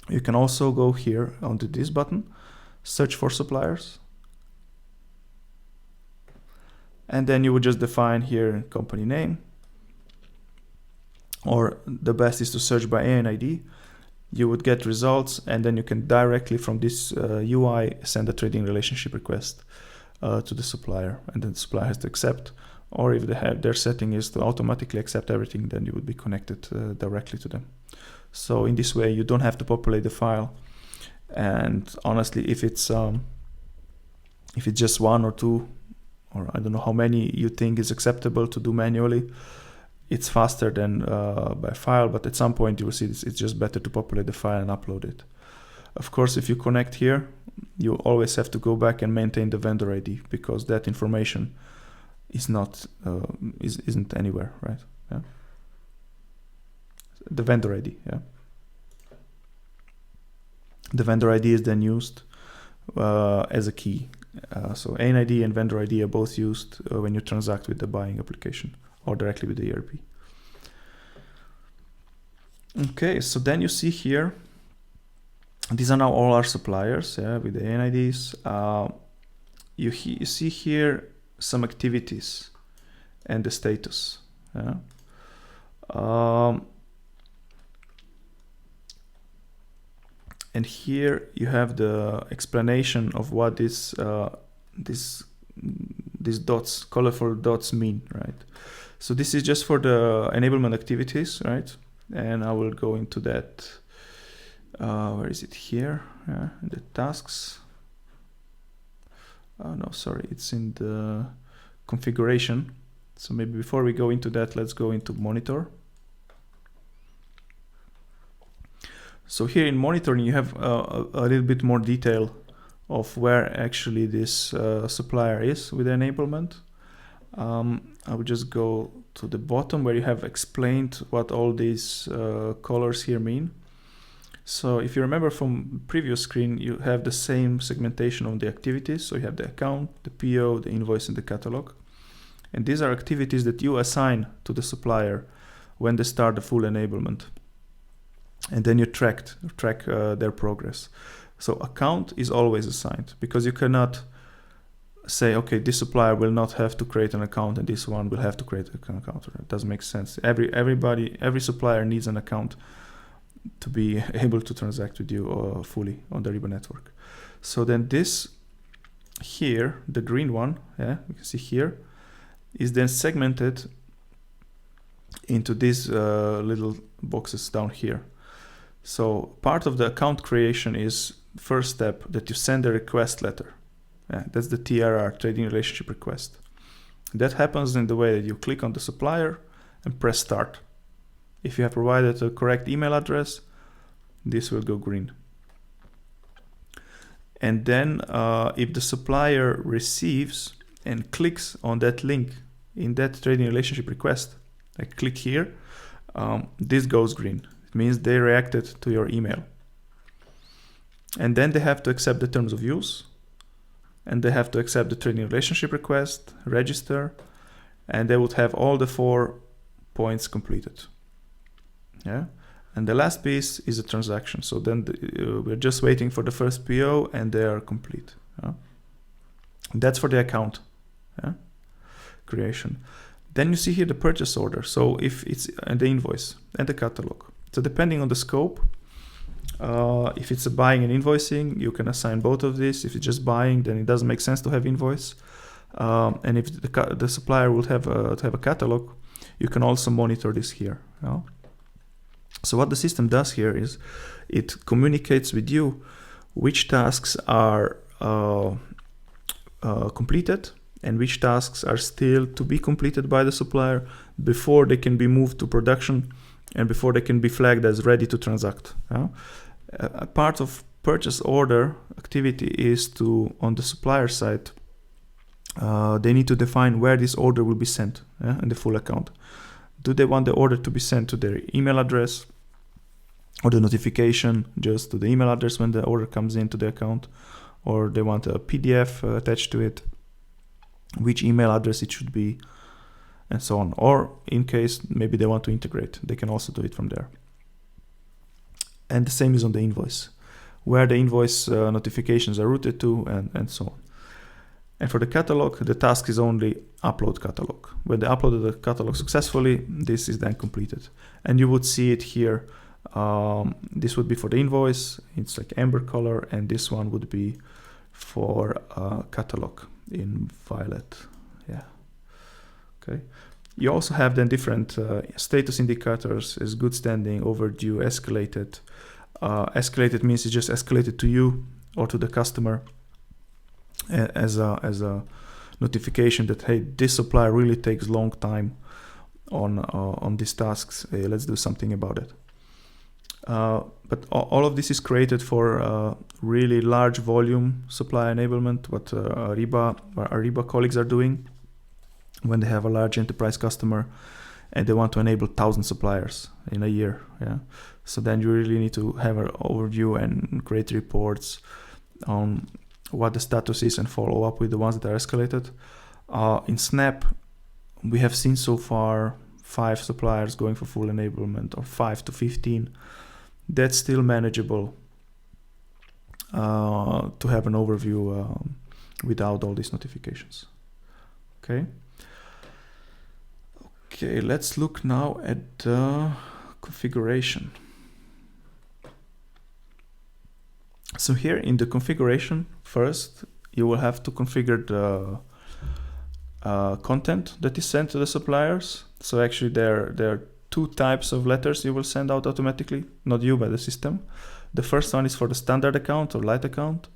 You can also go here onto this button, search for suppliers, and then you would just define here company name, or the best is to search by ANID. You would get results, and then you can directly from this UI send a trading relationship request to the supplier, and then the supplier has to accept. Or if they have their setting is to automatically accept everything, then you would be connected directly to them. So in this way, you don't have to populate the file. And honestly, if it's just one or two, or I don't know how many you think is acceptable to do manually, it's faster than by file. But at some point you will see it's just better to populate the file and upload it. Of course, if you connect here, you always have to go back and maintain the vendor ID, because that information is not isn't anywhere, right? Yeah. The vendor ID, yeah. The vendor ID is then used as a key. So ANID and vendor ID are both used when you transact with the buying application or directly with the ERP. Okay, so then you see here, these are now all our suppliers, yeah, with the ANIDs. You see here some activities and the status. Yeah. And here you have the explanation of what these dots, colorful dots mean, right? So this is just for the enablement activities, right? And I will go into that. Where is it here? In the tasks. No, sorry, it's in the configuration. So maybe before we go into that, let's go into monitor. So here in monitoring, you have a little bit more detail of where actually this supplier is with enablement. I will just go to the bottom where you have explained what all these colors here mean. So if you remember from previous screen, you have the same segmentation of the activities. So you have the account, the PO, the invoice, and the catalog. And these are activities that you assign to the supplier when they start the full enablement. And then you track their progress. So account is always assigned, because you cannot say, okay, this supplier will not have to create an account and this one will have to create an account. It doesn't make sense. Every supplier needs an account to be able to transact with you fully on the Ariba network. So then this here, the green one, yeah, you can see here, is then segmented into these little boxes down here. So part of the account creation is first step that you send a request letter. Yeah, that's the TRR, trading relationship request. That happens in the way that you click on the supplier and press start. If you have provided a correct email address, this will go green. And then if the supplier receives and clicks on that link in that trading relationship request, I click here, this goes green. It means they reacted to your email. And then they have to accept the terms of use, and they have to accept the trading relationship request, register, and they would have all the 4 points completed. Yeah. And the last piece is a transaction. So then we're just waiting for the first PO and they are complete. Yeah? That's for the account, yeah? Creation. Then you see here the purchase order. So if it's the invoice and the catalog. So depending on the scope, if it's a buying and invoicing, you can assign both of these. If it's just buying, then it doesn't make sense to have invoice. And if the supplier will have a catalog, you can also monitor this here. Yeah? So what the system does here is it communicates with you which tasks are completed and which tasks are still to be completed by the supplier before they can be moved to production and before they can be flagged as ready to transact. A part of purchase order activity is to, on the supplier side, they need to define where this order will be sent in the full account. Do they want the order to be sent to their email address, or the notification just to the email address when the order comes into the account, or they want a PDF attached to it, which email address it should be, and so on. Or in case maybe they want to integrate, they can also do it from there. And the same is on the invoice, where the invoice notifications are routed to, and so on. And for the catalog, the task is only upload catalog. When they uploaded the catalog successfully, this is then completed. And you would see it here. This would be for the invoice. It's like amber color, and this one would be for catalog in violet. Yeah. Okay. You also have then different status indicators as good standing, overdue, escalated. Escalated means it's just escalated to you or to the customer as a notification that, hey, this supplier really takes long time on these tasks. Hey, let's do something about it. But all of this is created for really large volume supply enablement, what Ariba colleagues are doing when they have a large enterprise customer and they want to enable 1,000 suppliers in a year. Yeah. So then you really need to have an overview and create reports on what the status is and follow up with the ones that are escalated. In Snap, we have seen so far 5 suppliers going for full enablement, or 5 to 15. That's still manageable to have an overview without all these notifications. Okay. Okay, let's look now at the configuration. So here in the configuration, first you will have to configure the content that is sent to the suppliers. So actually there are 2 types of letters you will send out automatically, not you, but the system. The first one is for the standard account or light account.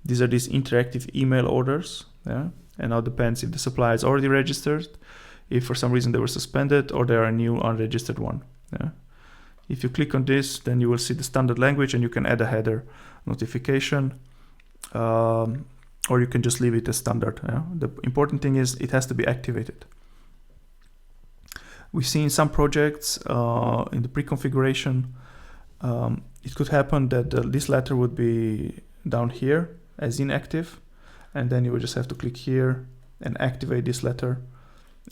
These are these interactive email orders. Yeah? And now it depends if the supplier is already registered, if for some reason they were suspended, or they are a new unregistered one. Yeah? If you click on this, then you will see the standard language and you can add a header notification, or you can just leave it as standard. Yeah? The important thing is it has to be activated. We see in some projects in the pre-configuration, it could happen that this letter would be down here as inactive, and then you would just have to click here and activate this letter,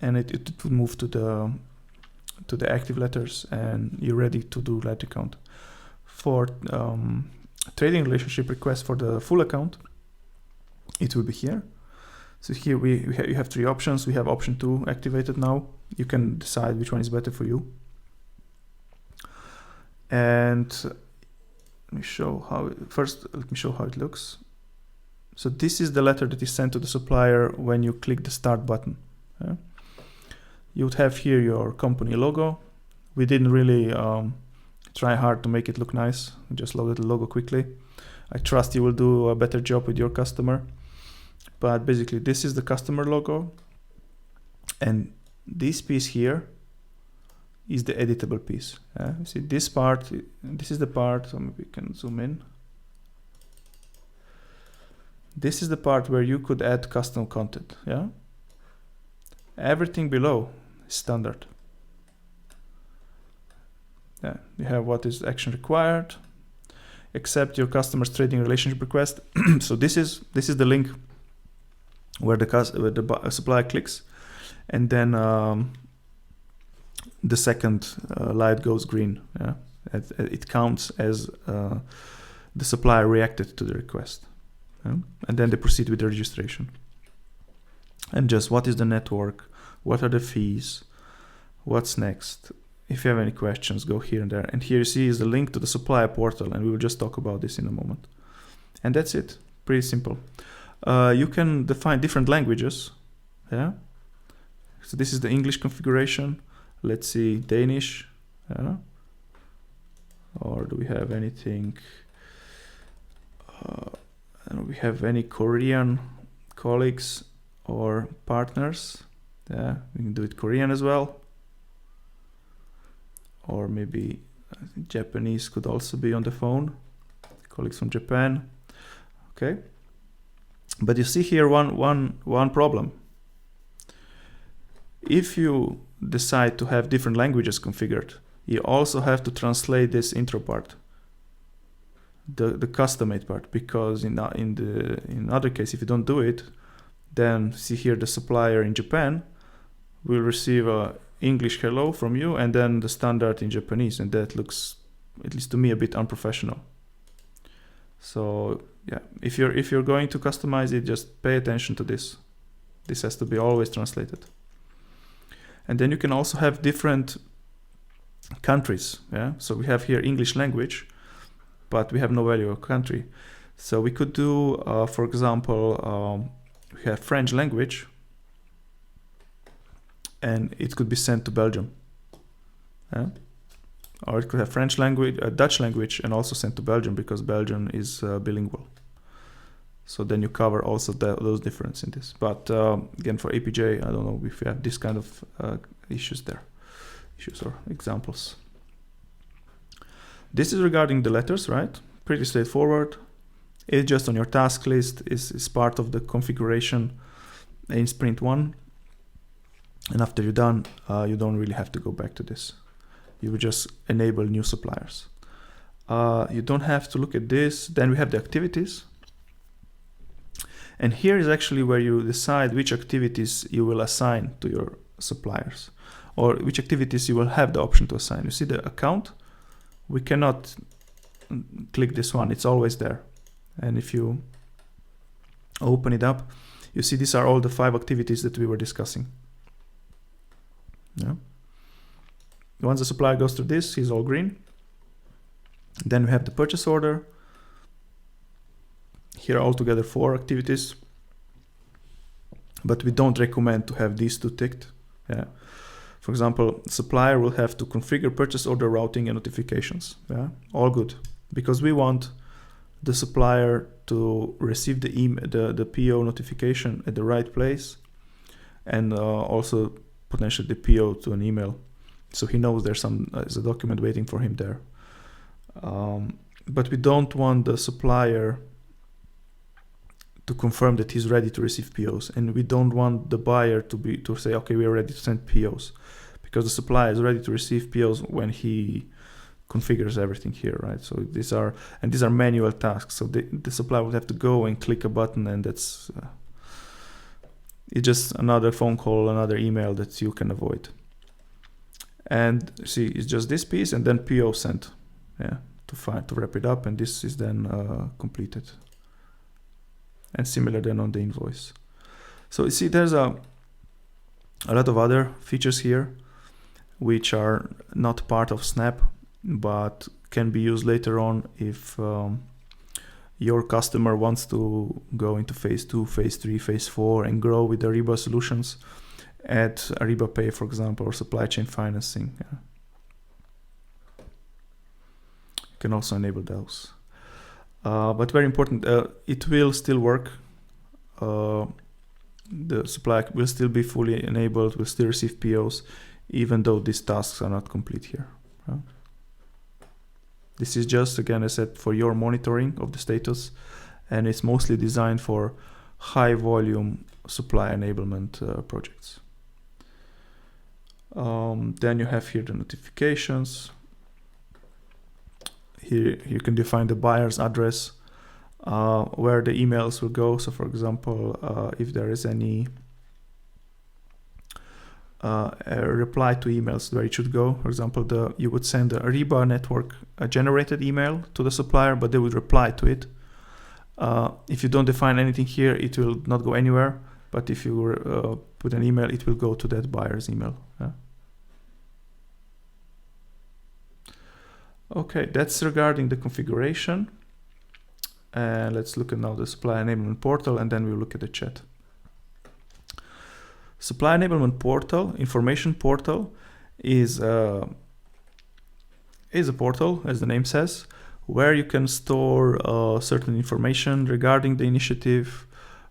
and it would move to the active letters, and you're ready to do light account. For trading relationship request for the full account, it will be here. So here you have 3 options. We have option 2 activated now. You can decide which one is better for you. And let me show how it looks. So this is the letter that is sent to the supplier when you click the start button. Yeah? You would have here your company logo. We didn't really try hard to make it look nice. We just loaded the logo quickly. I trust you will do a better job with your customer. But basically this is the customer logo, and this piece here is the editable piece. You see this part, this is the part, so maybe we can zoom in. This is the part where you could add custom content. Yeah. Everything below is standard. Yeah, you have what is action required, accept your customer's trading relationship request. So this is the link where the supplier clicks, and then the second light goes green. Yeah? It counts as the supplier reacted to the request. Yeah? And then they proceed with the registration. And just what is the network? What are the fees? What's next? If you have any questions, go here and there. And here you see is the link to the supplier portal, and we will just talk about this in a moment. And that's it. Pretty simple. You can define different languages. Yeah. So this is the English configuration. Let's see, Danish. Yeah. Or do we have anything? Do we have any Korean colleagues? or partners. Yeah, we can do it Korean as well. Or maybe Japanese could also be on the phone. Colleagues from Japan. Okay. But you see here one problem. If you decide to have different languages configured, you also have to translate this intro part, the custom made part, because in other case, if you don't do it, then see here the supplier in Japan will receive a English hello from you and then the standard in Japanese, and that looks, at least to me, a bit unprofessional. So yeah, if you're going to customize it, just pay attention to this. This has to be always translated. And then you can also have different countries. Yeah, so we have here English language, but we have no value of country. So we could do, for example, we have French language, and it could be sent to Belgium. Yeah? Or it could have French language, Dutch language, and also sent to Belgium, because Belgium is bilingual. So then you cover also those differences in this. But again, for APJ, I don't know if you have this kind of issues or examples. This is regarding the letters, right? Pretty straightforward. It's just on your task list, is part of the configuration in sprint 1. And after you're done, you don't really have to go back to this. You will just enable new suppliers. You don't have to look at this. Then we have the activities. And here is actually where you decide which activities you will assign to your suppliers, or which activities you will have the option to assign. You see the account? We cannot click this one. It's always there. And if you open it up, you see these are all the 5 activities that we were discussing. Yeah. Once the supplier goes through this, he's all green. Then we have the purchase order. Here are altogether 4 activities, but we don't recommend to have these 2 ticked. Yeah. For example, supplier will have to configure purchase order routing and notifications. Yeah, all good, because we want the supplier to receive the PO notification at the right place, and also potentially the PO to an email, so he knows there's a document waiting for him there. But we don't want the supplier to confirm that he's ready to receive POs, and we don't want the buyer to say, okay, we are ready to send POs, because the supplier is ready to receive POs when he configures everything here, right? So these are manual tasks. So the supplier would have to go and click a button, and that's it's just another phone call, another email that you can avoid. And see, it's just this piece, and then PO sent, yeah, to wrap it up, and this is then completed. And similar then on the invoice. So you see, there's a lot of other features here which are not part of Snap, but can be used later on if your customer wants to go into phase 2, phase 3, phase 4 and grow with Ariba solutions at Ariba Pay, for example, or supply chain financing. Yeah. You can also enable those. But very important, it will still work. The supplier will still be fully enabled, will still receive POs, even though these tasks are not complete here. This is just, again, I said, for your monitoring of the status, and it's mostly designed for high volume supply enablement projects. Then you have here the notifications. Here you can define the buyer's address, where the emails will go. So for example, if there is any a reply to emails where it should go, for example, you would send a Ariba network generated email to the supplier, but they would reply to it. If you don't define anything here, it will not go anywhere. But if you put an email, it will go to that buyer's email. Okay, that's regarding the configuration. And let's look at now the supply enablement portal, and then we'll look at the chat. Supply enablement portal, information portal, is a portal, as the name says, where you can store certain information regarding the initiative,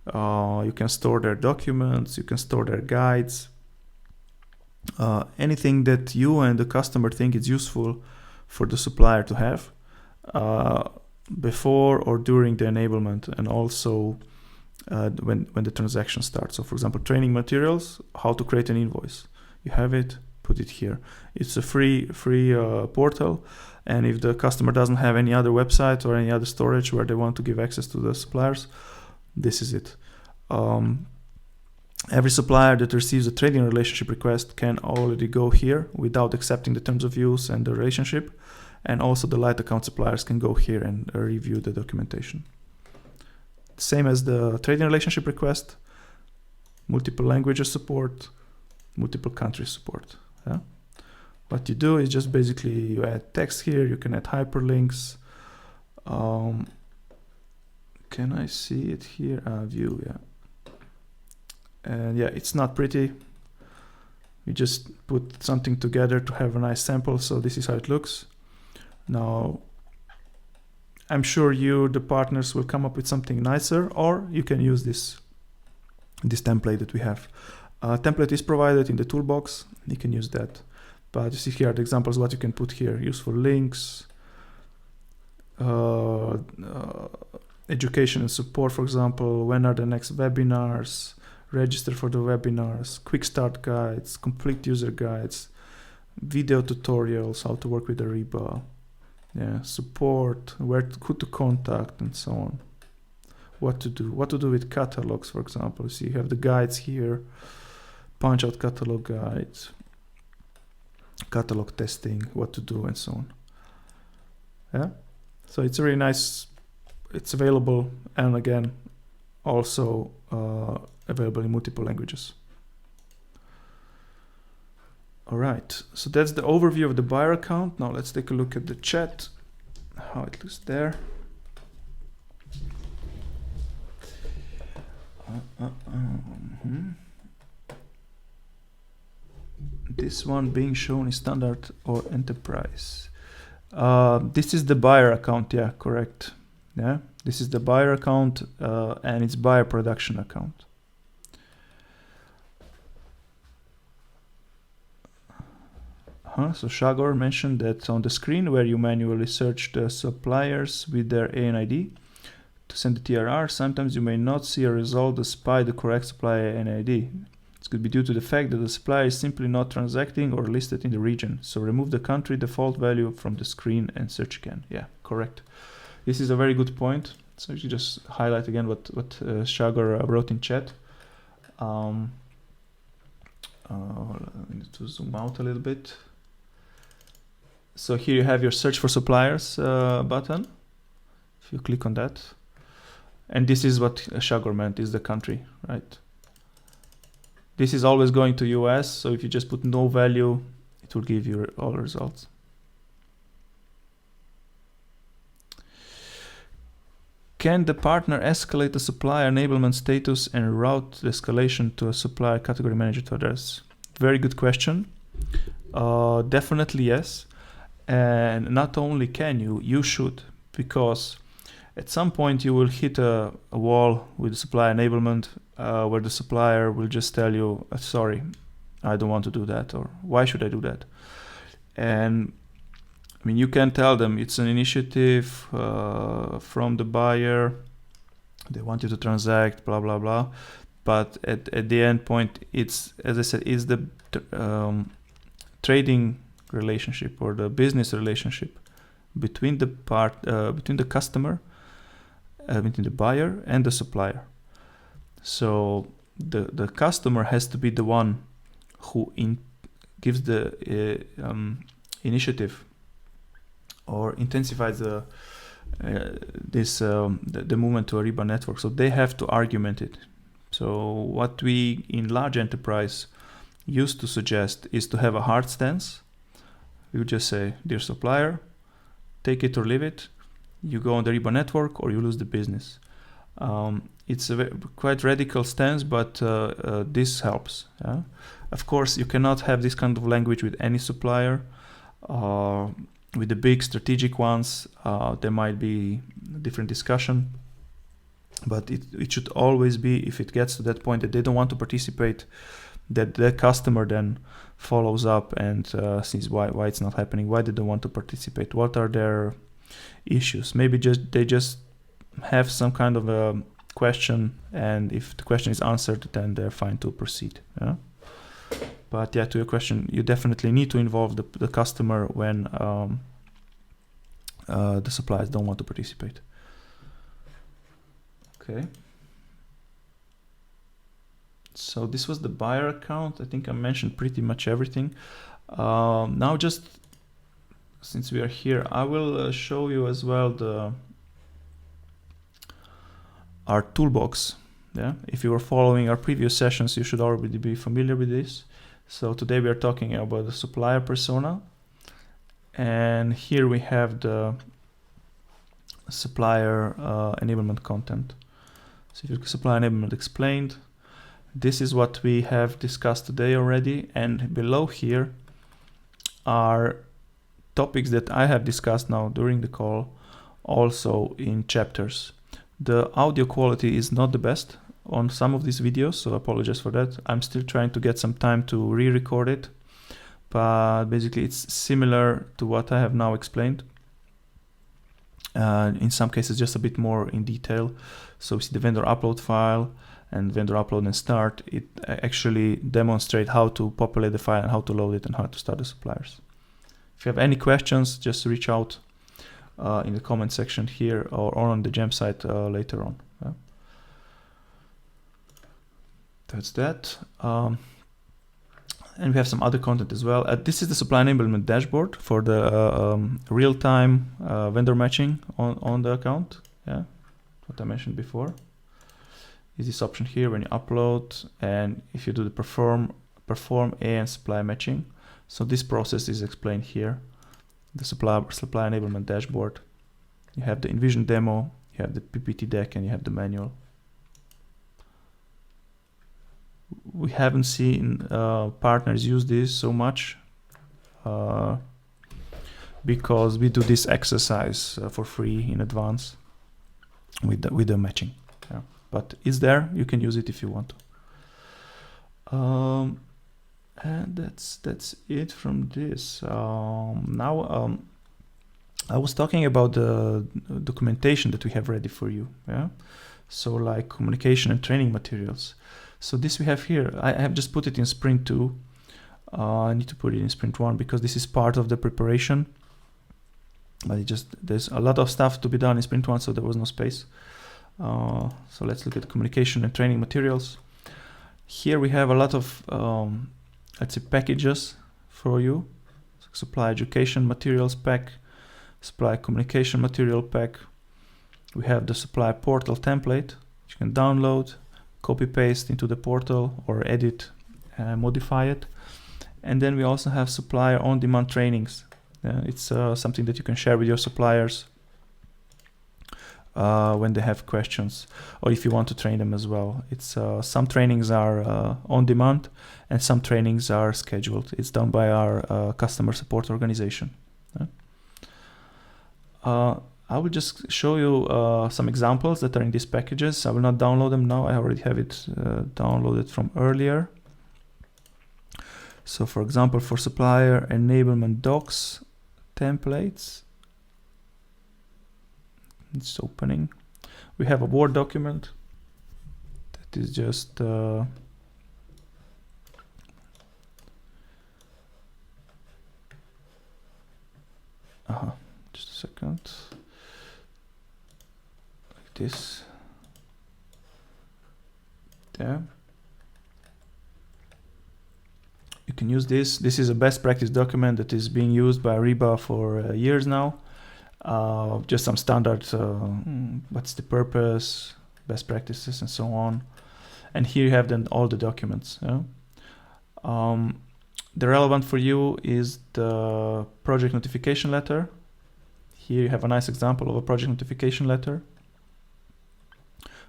You can store their documents, you can store their guides, anything that you and the customer think is useful for the supplier to have before or during the enablement, and also when the transaction starts. So for example, training materials, how to create an invoice. You have it, put it here. It's a free portal, and if the customer doesn't have any other website or any other storage where they want to give access to the suppliers, this is it. Every supplier that receives a trading relationship request can already go here without accepting the terms of use and the relationship, and also the light account suppliers can go here and review the documentation. Same as the trading relationship request, multiple languages support, multiple countries support. Yeah? What you do is just basically you add text here, you can add hyperlinks. Can I see it here? View, yeah. And yeah, it's not pretty. We just put something together to have a nice sample, so this is how it looks. Now, I'm sure you, the partners, will come up with something nicer, or you can use this template that we have. Template is provided in the toolbox, you can use that. But you see here are the examples what you can put here. Useful links, education and support, for example, when are the next webinars, register for the webinars, quick start guides, complete user guides, video tutorials, how to work with Ariba, yeah, support, who to contact, and so on. What to do with catalogs, for example. See, you have the guides here, punch out catalog guides, catalog testing, what to do, and so on. Yeah, so it's a really nice. It's available, and again, also available in multiple languages. All right, so that's the overview of the buyer account. Now let's take a look at the chat, how it looks there. This one being shown is standard or enterprise. This is the buyer account, yeah, correct. Yeah, this is the buyer account, and it's buyer production account. So Shagor mentioned that on the screen where you manually search the suppliers with their ANID to send the TRR, sometimes you may not see a result despite the correct supplier ANID. This could be due to the fact that the supplier is simply not transacting or listed in the region. So remove the country default value from the screen and search again. Yeah, correct. This is a very good point. So you just highlight again what Shagor wrote in chat. I need to zoom out a little bit. So here you have your search for suppliers button. If you click on that, and this is what Shagor meant, is the country, right? This is always going to US, so if you just put no value, it will give you all results. Can the partner escalate the supplier enablement status and route the escalation to a supplier category manager to address? Very good question. Definitely yes. And not only can you, you should, because at some point you will hit a wall with the supplier enablement where the supplier will just tell you, sorry, I don't want to do that, or why should I do that? And I mean, you can tell them it's an initiative from the buyer, they want you to transact, blah, blah, blah. But at the end point, it's, as I said, is the trading relationship or the business relationship between the customer, between the buyer and the supplier. So the customer has to be the one who gives the initiative or intensifies the movement to Ariba network. So they have to argument it. So what we in large enterprise used to suggest is to have a hard stance. We would just say, dear supplier, take it or leave it. You go on the Ariba network or you lose the business. It's a quite radical stance, but this helps. Yeah? Of course, you cannot have this kind of language with any supplier. With the big strategic ones, there might be a different discussion. But it should always be, if it gets to that point that they don't want to participate, that the customer then follows up and sees why it's not happening, why they don't want to participate, what are their issues. Maybe they just have some kind of a question, and if the question is answered, then they're fine to proceed. Yeah? But yeah, to your question, you definitely need to involve the customer when the suppliers don't want to participate. Okay. So this was the buyer account. I think I mentioned pretty much everything. Now, just since we are here, I will show you as well our toolbox. Yeah, if you were following our previous sessions, you should already be familiar with this. So today we are talking about the supplier persona, and here we have the supplier enablement content. So if you supply enablement explained, this is what we have discussed today already, and below here are topics that I have discussed now during the call, also in chapters. The audio quality is not the best on some of these videos, so I apologize for that. I'm still trying to get some time to re-record it, but basically it's similar to what I have now explained. In some cases just a bit more in detail. So we see the vendor upload file and vendor upload and start. It actually demonstrates how to populate the file and how to load it and how to start the suppliers. If you have any questions, just reach out in the comment section here or on the Gem site later on. Yeah. That's that. And we have some other content as well. This is the supply enablement dashboard for the real-time vendor matching on the account. Yeah, what I mentioned before. Is this option here when you upload, and if you do the perform and supply matching. So this process is explained here. The supply enablement dashboard. You have the Envision demo, you have the PPT deck, and you have the manual. We haven't seen partners use this so much because we do this exercise for free in advance with the matching. Yeah. But it's there, you can use it if you want to. And that's it from this. Now I was talking about the documentation that we have ready for you. Yeah, so like communication and training materials. So this we have here. I have just put it in sprint 2. I need to put it in sprint 1 because this is part of the preparation. But there's a lot of stuff to be done in sprint 1, so there was no space. So let's look at communication and training materials. Here we have a lot of let's say packages for you. So supply education materials pack, supply communication material pack. We have the supply portal template, which you can download, copy paste into the portal or edit and modify it. And then we also have supplier on-demand trainings. It's something that you can share with your suppliers when they have questions, or if you want to train them as well. It's some trainings are on demand and some trainings are scheduled. It's done by our customer support organization. I will just show you some examples that are in these packages. I will not download them now. I already have it downloaded from earlier. So for example, for supplier enablement docs templates, it's opening. We have a Word document that is just just a second. Like this. There. You can use this. This is a best practice document that is being used by Ariba for years now. Just some standard, what's the purpose, best practices, and so on. And here you have then all the documents. Yeah? The relevant for you is the project notification letter. Here you have a nice example of a project notification letter,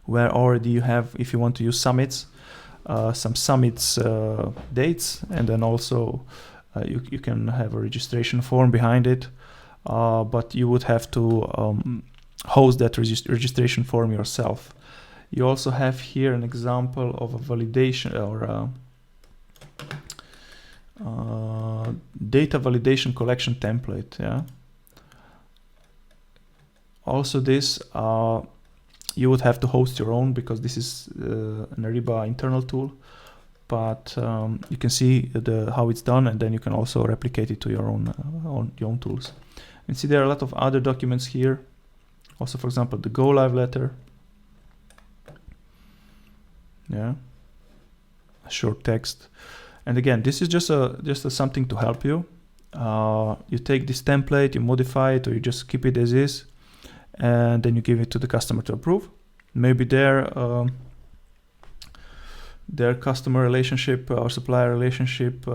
where already you have, if you want to use summits, some summits dates, and then also you can have a registration form behind it, but you would have to host that registration form yourself. You also have here an example of a validation or data validation collection template. Yeah. Also, this you would have to host your own because this is an Ariba internal tool. But you can see how it's done, and then you can also replicate it to your own tools. And see, there are a lot of other documents here. Also, for example, the go live letter. Yeah, a short text. And again, this is just a something to help you. You take this template, you modify it, or you just keep it as is, and then you give it to the customer to approve. Maybe their customer relationship or supplier relationship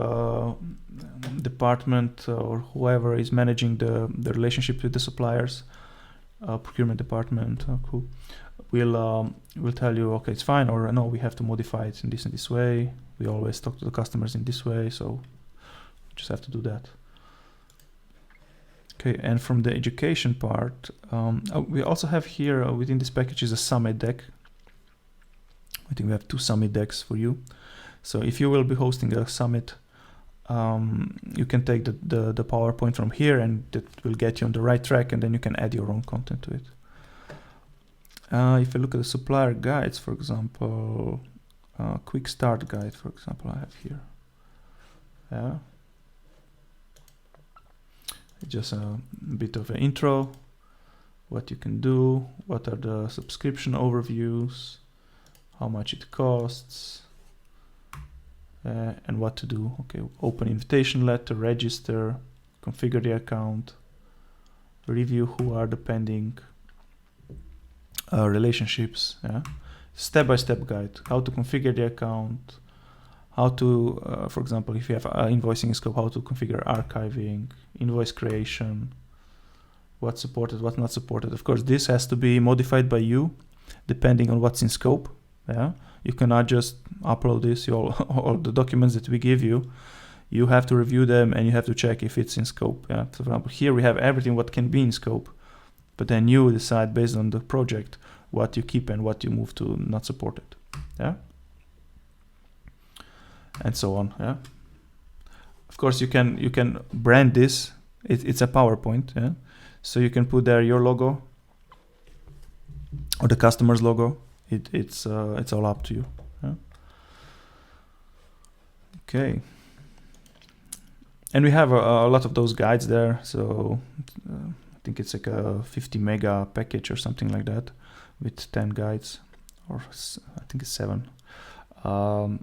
department or whoever is managing the relationship with the suppliers, procurement department, who will tell you, okay, it's fine, or no, we have to modify it in this way. We always talk to the customers in this way, so you just have to do that. Okay, and from the education part, we also have here within this package is a summit deck. I think we have 2 summit decks for you. So if you will be hosting a summit, you can take the PowerPoint from here, and that will get you on the right track, and then you can add your own content to it. If you look at the supplier guides, for example, quick start guide, for example, I have here. Yeah. Just a bit of an intro, what you can do, what are the subscription overviews, how much it costs, and what to do. Okay, open invitation letter, register, configure the account, review who are the pending relationships. Yeah, step-by-step guide, how to configure the account, how to, for example, if you have invoicing scope, how to configure archiving, invoice creation, what's supported, what's not supported. Of course, this has to be modified by you, depending on what's in scope. Yeah, you cannot just upload this. All the documents that we give you, you have to review them and you have to check if it's in scope. Yeah, so for example, here we have everything what can be in scope, but then you decide based on the project what you keep and what you move to not supported. Yeah, and so on. Yeah, of course you can brand this. It's a PowerPoint. Yeah, so you can put there your logo or the customer's logo. It's all up to you. Yeah? Okay, and we have a lot of those guides there. So I think it's like a 50 mega package or something like that, with 10 guides, or I think it's 7. And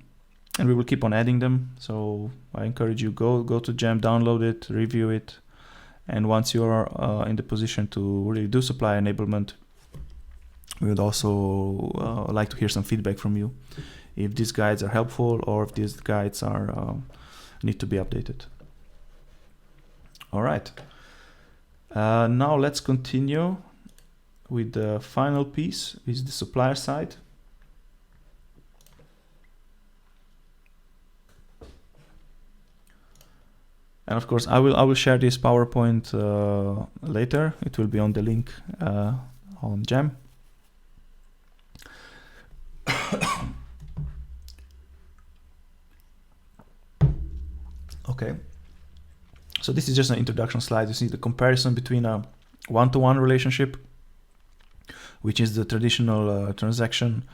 we will keep on adding them. So I encourage you go to Gem, download it, review it, and once you are in the position to really do supply enablement, we would also like to hear some feedback from you, if these guides are helpful or if these guides are need to be updated. All right. Now let's continue with the final piece, is the supplier side. And of course, I will share this PowerPoint later. It will be on the link on Gem. Okay, so this is just an introduction slide. You see the comparison between a one-to-one relationship, which is the traditional transaction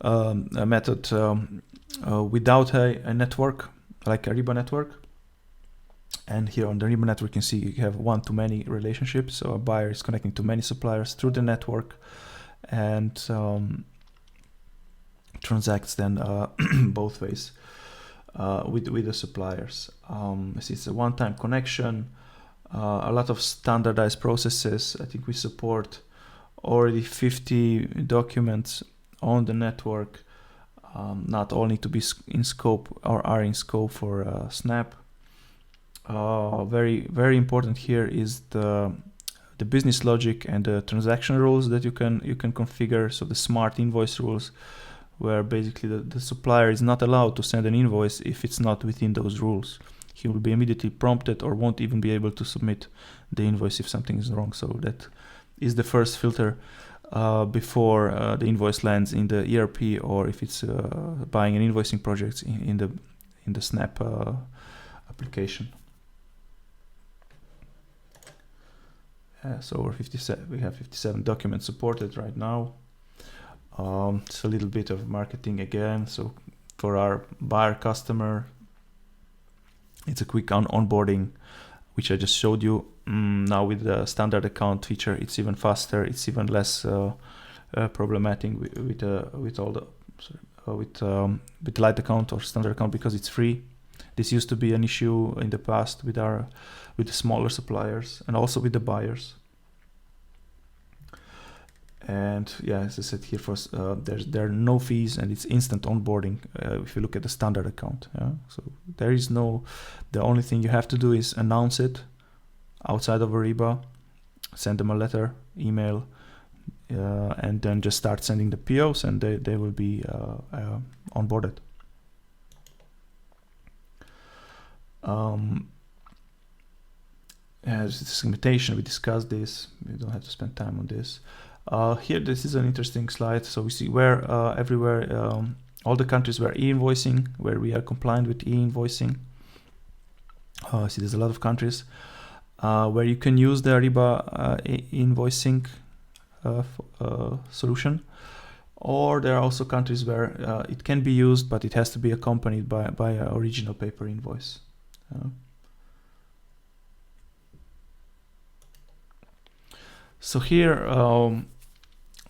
method without a network, like a Ariba network. And here on the Ariba network, you can see you have one-to-many relationships. So a buyer is connecting to many suppliers through the network, and transacts then both ways with the suppliers. It's a one-time connection, a lot of standardized processes. I think we support already 50 documents on the network. Not all need to be in scope or are in scope for Snap. Very, very important here is the business logic and the transaction rules that you can configure. So the smart invoice rules, where basically the supplier is not allowed to send an invoice if it's not within those rules. He will be immediately prompted or won't even be able to submit the invoice if something is wrong. So that is the first filter before the invoice lands in the ERP, or if it's buying an invoicing project in the Snap application. So we have 57 documents supported right now. It's a little bit of marketing again. So for our buyer customer, it's a quick onboarding, which I just showed you. Now with the standard account feature, it's even faster. It's even less problematic with all the with light account or standard account, because it's free. This used to be an issue in the past with the smaller suppliers and also with the buyers. And yeah, as I said here, there are no fees and it's instant onboarding if you look at the standard account. Yeah? So there is the only thing you have to do is announce it outside of Ariba, send them a letter, email, and then just start sending the POs, and they will be onboarded. As segmentation, we discussed this. We don't have to spend time on this. Here, this is an interesting slide. So we see where everywhere, all the countries where e-invoicing, where we are compliant with e-invoicing. See, there's a lot of countries where you can use the Ariba e-invoicing solution, or there are also countries where it can be used, but it has to be accompanied by an original paper invoice. So here,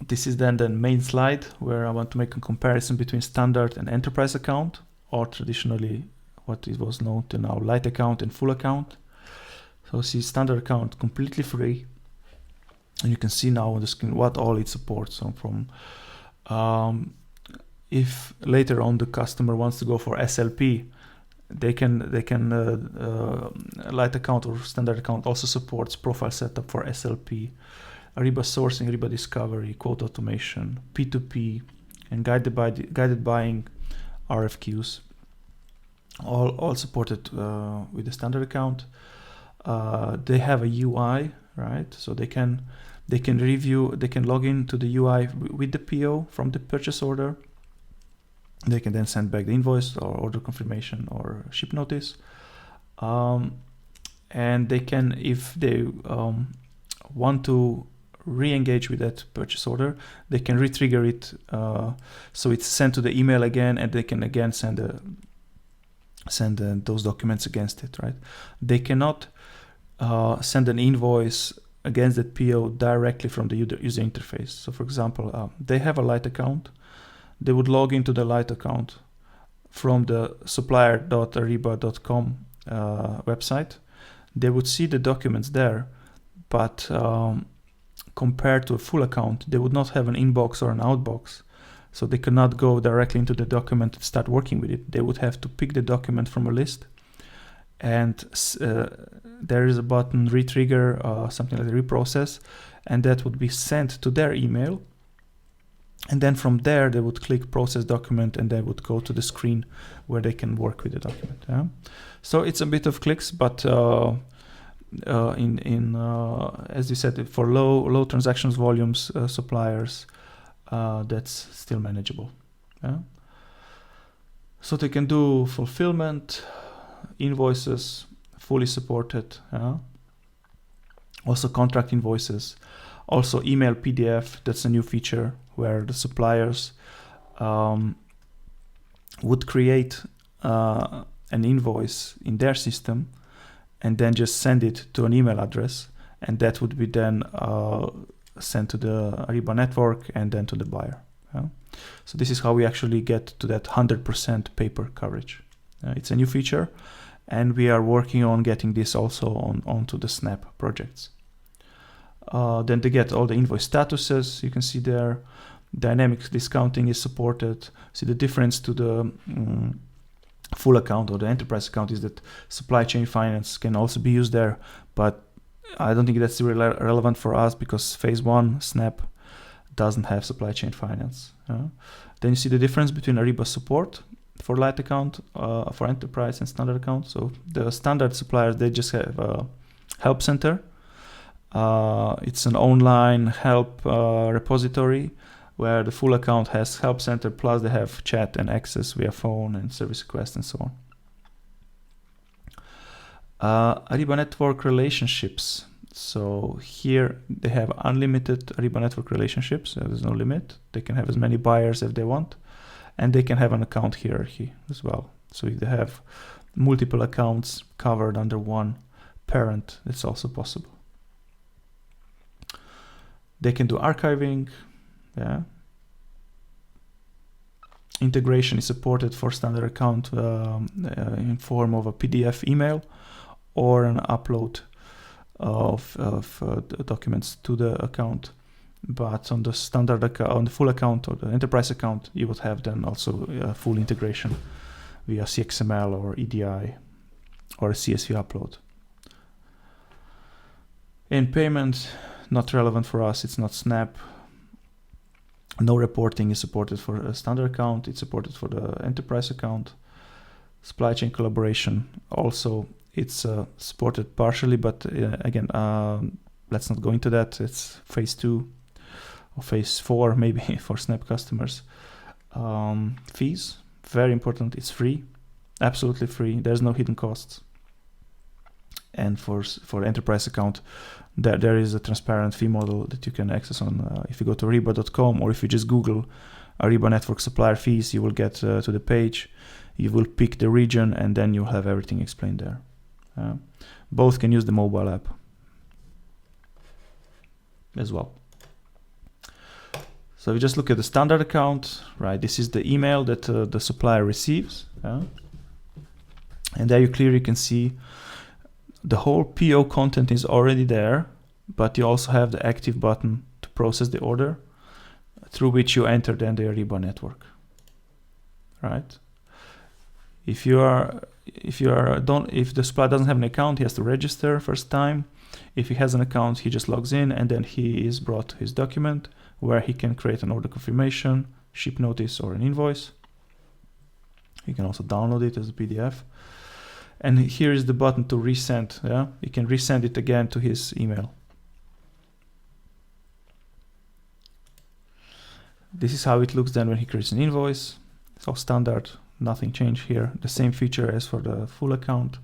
this is then the main slide where I want to make a comparison between standard and enterprise account, or traditionally what it was known to now light account and full account. So see, standard account completely free, and you can see now on the screen what all it supports. So from if later on the customer wants to go for SLP, they can light account or standard account also supports profile setup for SLP, Ariba sourcing, Ariba discovery, quote automation, P2P, and guided buying, RFQs, all supported with the standard account. They have a UI, right? So they can review, they can log in to the UI with the PO from the purchase order. They can then send back the invoice or order confirmation or ship notice. And they can, if they want to re-engage with that purchase order, they can re-trigger it. So it's sent to the email again, and they can again send those documents against it, right? They cannot send an invoice against that PO directly from the user interface. So for example, they have a light account. They would log into the light account from the supplier.ariba.com website. They would see the documents there, but compared to a full account, they would not have an inbox or an outbox. So they cannot go directly into the document and start working with it. They would have to pick the document from a list, and there is a button, retrigger, something like reprocess, and that would be sent to their email. And then from there, they would click process document, and they would go to the screen where they can work with the document. Yeah? So it's a bit of clicks, but as you said, for low transactions volumes, suppliers, that's still manageable. Yeah? So they can do fulfillment, invoices, fully supported. Yeah? Also contract invoices. Also email PDF, that's a new feature where the suppliers would create an invoice in their system and then just send it to an email address, and that would be then sent to the Ariba network and then to the buyer. Yeah? So this is how we actually get to that 100% paper coverage. It's a new feature, and we are working on getting this also onto the Snap projects. Then they get all the invoice statuses. You can see there, dynamic discounting is supported. See, the difference to the full account or the enterprise account is that supply chain finance can also be used there, but I don't think that's really relevant for us because phase 1 Snap doesn't have supply chain finance. Then you see the difference between Ariba support for light account, for enterprise and standard account. So the standard suppliers, they just have a help center. It's an online help repository where the full account has help center, plus they have chat and access via phone and service request and so on. Ariba Network relationships. So here they have unlimited Ariba Network relationships. There's no limit. They can have as many buyers as they want, and they can have an account hierarchy as well. So if they have multiple accounts covered under one parent, it's also possible. They can do archiving. Yeah. Integration is supported for standard account in form of a PDF email or an upload of documents to the account. But on the standard account, on the full account or the enterprise account, you would have then also full integration via CXML or EDI or a CSV upload. In payment, not relevant for us, it's not Snap. No reporting is supported for a standard account, it's supported for the enterprise account. Supply chain collaboration, also it's supported partially, but again, let's not go into that. It's phase 2 or phase 4 maybe for Snap customers. Fees, very important, it's free, absolutely free, there's no hidden costs. And for enterprise account, there is a transparent fee model that you can access on. If you go to ariba.com, or if you just Google Ariba Network Supplier fees, you will get to the page. You will pick the region, and then you'll have everything explained there. Both can use the mobile app as well. So we just look at the standard account, right? This is the email that the supplier receives, and there you clearly can see the whole PO content is already there, but you also have the active button to process the order, through which you enter then the Ariba network, right? If the supplier doesn't have an account, he has to register first time. If he has an account, he just logs in, and then he is brought to his document where he can create an order confirmation, ship notice, or an invoice. He can also download it as a PDF. And here is the button to resend. Yeah, you can resend it again to his email. This is how it looks then when he creates an invoice. It's all standard, nothing changed here. The same feature as for the full account.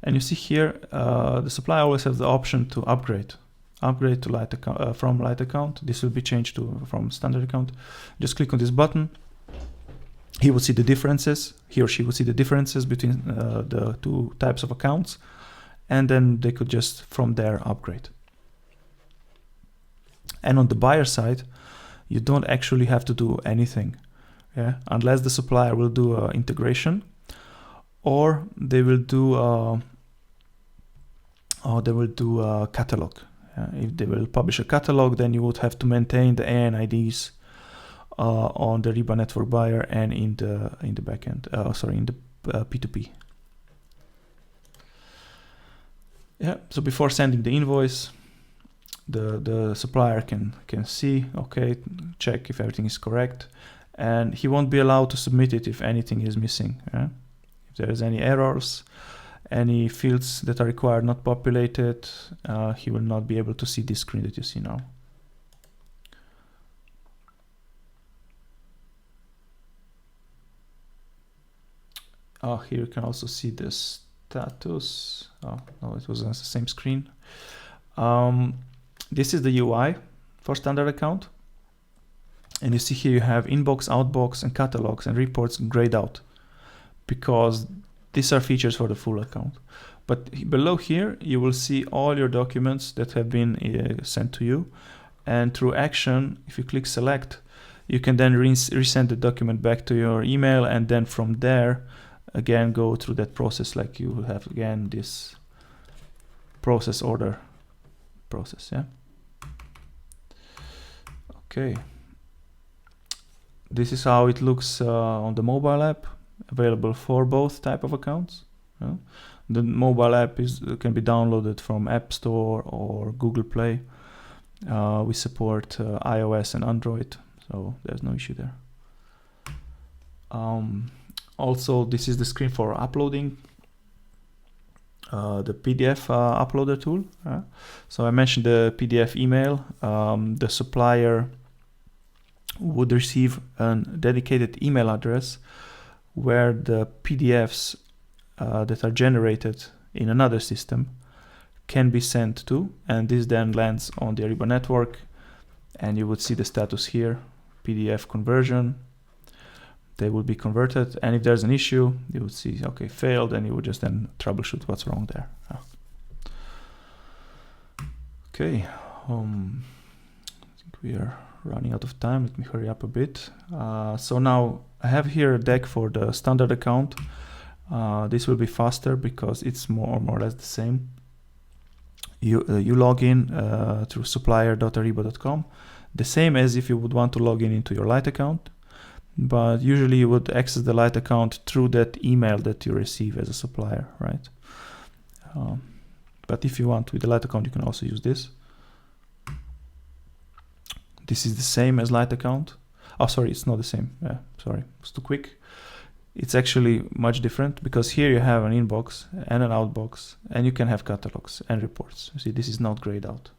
And you see here, the supplier always has the option to upgrade to light account from light account. This will be changed to from standard account. Just click on this button. He will see the differences. He or she will see the differences between the two types of accounts, and then they could just from there upgrade. And on the buyer side, you don't actually have to do anything, unless the supplier will do integration, or they will do a catalog. If they will publish a catalog, then you would have to maintain the ANIDs on the Ariba network buyer and in the backend. In the P2P. Yeah. So before sending the invoice, the supplier can see, okay, check if everything is correct, and he won't be allowed to submit it if anything is missing. If there is any errors, any fields that are required not populated, he will not be able to see this screen that you see now. Here you can also see the status. Oh no, it was on the same screen. This is the UI for standard account, and you see here you have inbox, outbox, and catalogs and reports grayed out, because these are features for the full account. But below here you will see all your documents that have been sent to you, and through action, if you click select, you can then resend the document back to your email, and then from there again go through that process, like you have again this process order process. Yeah. Okay. This is how it looks on the mobile app, available for both type of accounts. The mobile app can be downloaded from App Store or Google Play. We support iOS and Android, so there's no issue there. Also, this is the screen for uploading the PDF uploader tool. So I mentioned the PDF email. The supplier would receive a dedicated email address where the PDFs that are generated in another system can be sent to, and this then lands on the Ariba network, and you would see the status here, PDF conversion. They will be converted, and if there's an issue, you would see, okay, failed, and you would just then troubleshoot what's wrong there. Okay, I think we are running out of time. Let me hurry up a bit. So now I have here a deck for the standard account. This will be faster because it's more or less the same. You log in through supplier.ariba.com, the same as if you would want to log in into your Lite account, but usually you would access the Lite account through that email that you receive as a supplier, right? But if you want with the Lite account, you can also use this. This is the same as Lite account. Oh, sorry, it's not the same. Sorry, it's too quick. It's actually much different because here you have an inbox and an outbox, and you can have catalogs and reports. You see, this is not grayed out.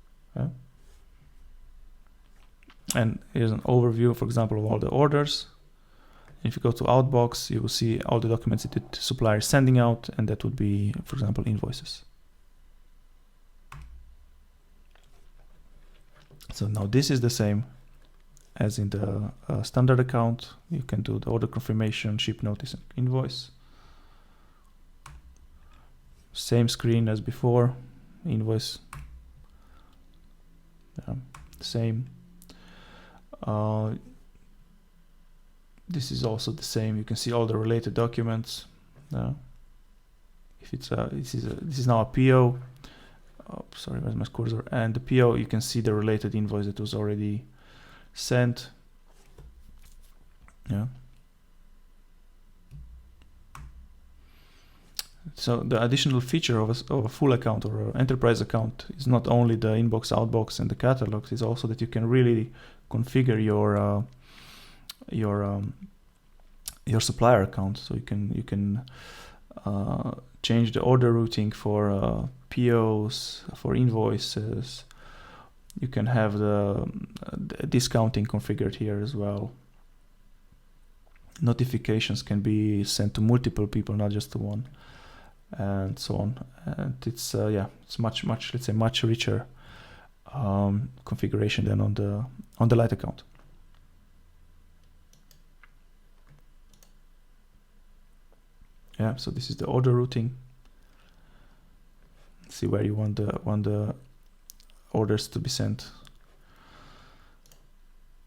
And here's an overview, for example, of all the orders. If you go to Outbox, you will see all the documents that the supplier is sending out, and that would be, for example, invoices. So now this is the same as in the standard account. You can do the order confirmation, ship notice, and invoice. Same screen as before, invoice, same. This is also the same. You can see all the related documents. If it's this is now a PO. Oh, sorry, where's my cursor? And the PO, you can see the related invoice that was already sent. So the additional feature of a full account or an enterprise account is not only the inbox, outbox, and the catalogs. It's also that you can really configure your supplier account. So you can change the order routing for POs, for invoices. You can have the discounting configured here as well. Notifications can be sent to multiple people, not just to one, and so on. And it's it's much let's say much richer configuration than on the Lite account. So this is the order routing. See where you want the orders to be sent,